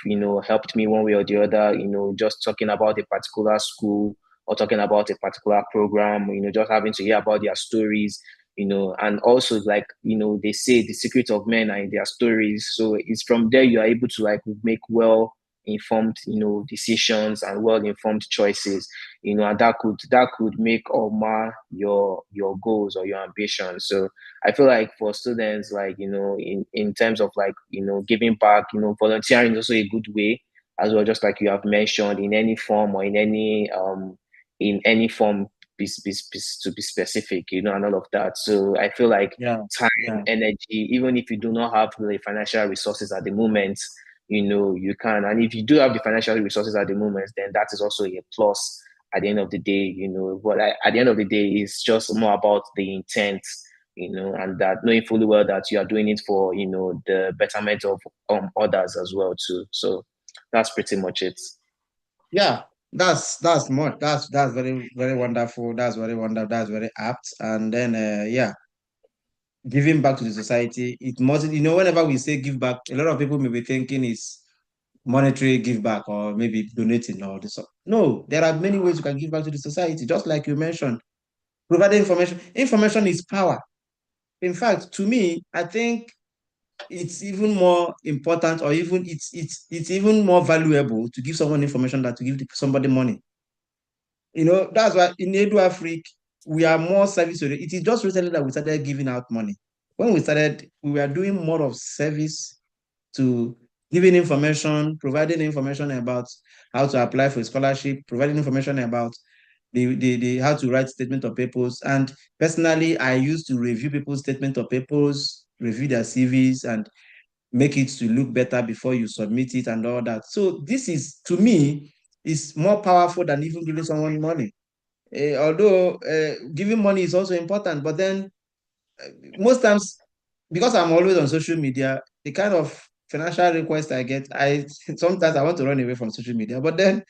helped me one way or the other, just talking about a particular school or talking about a particular program, just having to hear about their stories, and also like, they say the secret of men are in their stories. So it's from there you are able to like make well informed, decisions and well informed choices, and that could make or mar your goals or your ambitions. So I feel like for students, like, in terms of like, giving back, volunteering is also a good way as well, just like you have mentioned, in any form or in any form, to be specific, and all of that. So I feel like yeah, time, yeah, energy, even if you do not have the financial resources at the moment, you can. And if you do have the financial resources at the moment, then that is also a plus at the end of the day, But at the end of the day, it's just more about the intent, and that knowing fully well that you are doing it for, the betterment of others as well too. So that's pretty much it. yeah. That's much. That's very very wonderful. That's very wonderful. That's very apt. And then yeah, giving back to the society. It must. Whenever we say give back, a lot of people may be thinking it's monetary give back or maybe donating or this. No, there are many ways you can give back to the society. Just like you mentioned, providing information. Information is power. In fact, to me, I think it's even more important, or even it's even more valuable to give someone information than to give somebody money. That's why in Edu Africa, we are more service oriented. It is just recently that we started giving out money. When we started, we were doing more of service to giving information, providing information about how to apply for a scholarship, providing information about the how to write statement of purpose. And personally, I used to review people's statement of purpose, review their CVs, and make it to look better before you submit it and all that. So this is, to me, is more powerful than even giving someone money. Although giving money is also important, but then most times, because I'm always on social media, the kind of financial request I get, I sometimes I want to run away from social media. But then,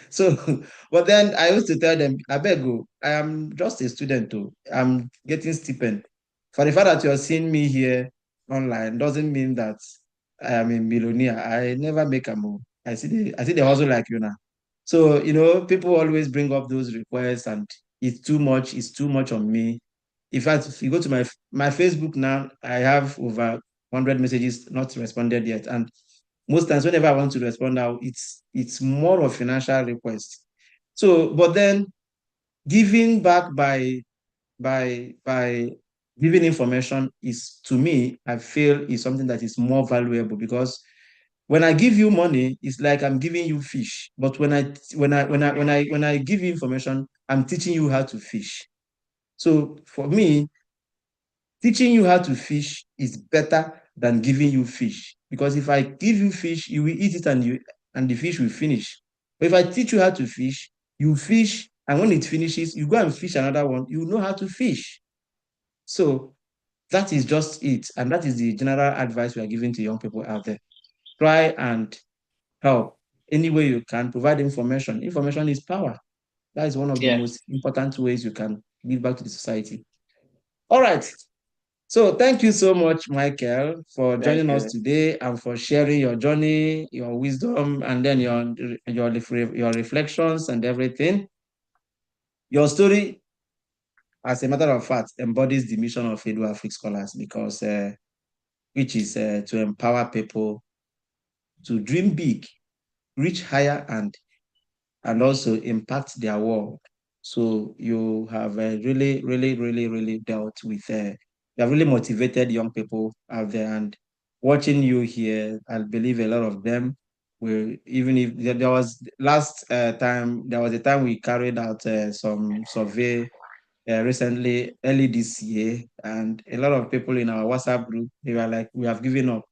so, but then I used to tell them, I beg you, I am just a student too. I'm getting stipend. For the fact that you're seeing me here online doesn't mean that I am a millionaire. I never make a move. I see the hustle like you now. So, people always bring up those requests, and it's too much on me. In fact, if you go to my Facebook now, I have over 100 messages not responded yet. And most times, whenever I want to respond now, it's more of financial request. So, but then giving back by giving information is, to me, I feel is something that is more valuable, because when I give you money, it's like I'm giving you fish. But when I give you information, I'm teaching you how to fish. So for me, teaching you how to fish is better than giving you fish, because if I give you fish, you will eat it, and the fish will finish. But if I teach you how to fish, you fish, and when it finishes, you go and fish another one. You know how to fish. So that is just it, and that is the general advice we are giving to young people out there. Try and help any way you can. Provide information. Information is power. That is one of the Yeah. most important ways you can give back to the society. All right. So thank you so much, Michael, for joining Thank us you. today and for sharing your journey, your wisdom, and then your reflections and everything. Your story, as a matter of fact, embodies the mission of Edu Africa Scholars, because which is to empower people to dream big, reach higher, and also impact their world. So you have really, really, really, really dealt with, you have really motivated young people out there. And watching you here, I believe a lot of them will, even if there was last time, there was a time we carried out some survey recently, early this year, and a lot of people in our WhatsApp group, they were like, we have given up.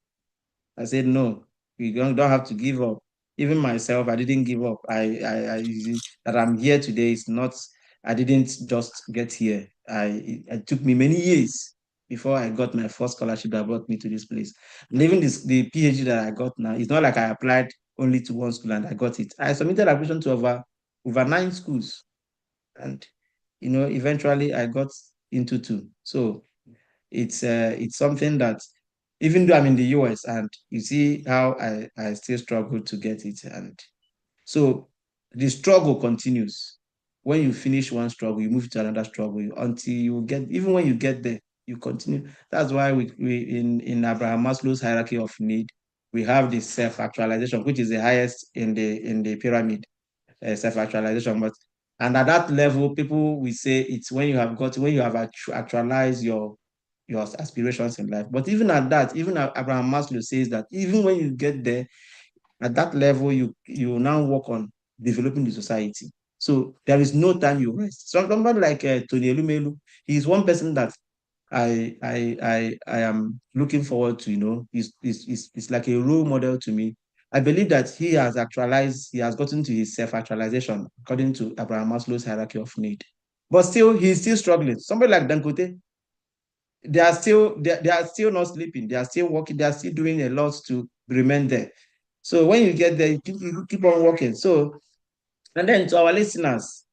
I said, no, we don't have to give up. even myself, I didn't give up. That I'm here today is not, I didn't just get here. It took me many years before I got my first scholarship that brought me to this place. And even the PhD that I got now, it's not like I applied only to one school and I got it. I submitted application to over 9 schools. And eventually I got into two. So it's something that, even though I'm in the US and you see how I still struggle to get it. And so the struggle continues. When you finish one struggle, you move to another struggle until you get, even when you get there, you continue. That's why we in Abraham Maslow's hierarchy of need, we have the self-actualization, which is the highest in the pyramid, self-actualization. But and at that level, people will say it's when you have actualized your aspirations in life. But even at that, even Abraham Maslow says that even when you get there, at that level, you now work on developing the society. So there is no time you rest. So somebody like Tony Elumelu, he's one person that I am looking forward to. He's like a role model to me. I believe that he has gotten to his self-actualization according to Abraham Maslow's hierarchy of need. But still, he's still struggling. Somebody like Dangote, they are still not sleeping. They are still working. They are still doing a lot to remain there. So when you get there, you keep on working. So, and then to our listeners,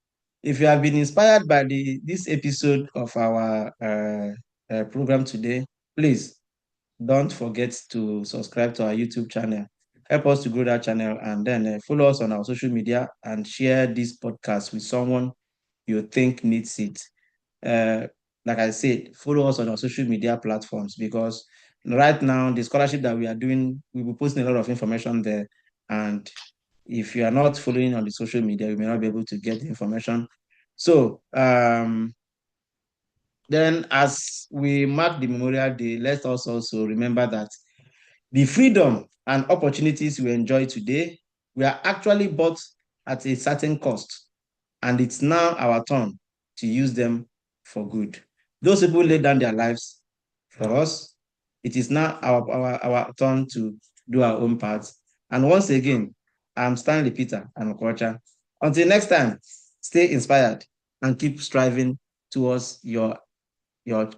if you have been inspired by this episode of our program today, please don't forget to subscribe to our YouTube channel. Help us to grow that channel, and then follow us on our social media and share this podcast with someone you think needs it. Uh, like I said, follow us on our social media platforms, because right now the scholarship that we are doing, we'll be posting a lot of information there. And if you are not following on the social media, you may not be able to get the information. So then, as we mark the Memorial Day, let us also remember that the freedom and opportunities we enjoy today were actually bought at a certain cost, and it's now our turn to use them for good. Those people laid down their lives for us. It is now our turn to do our own part. And once again, I'm Stanley Peter and Okwacha. Until next time, stay inspired and keep striving towards your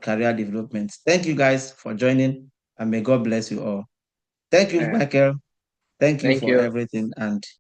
career development. Thank you guys for joining, and may God bless you all. Thank you, All right. Michael. Thank you Thank for you. everything. And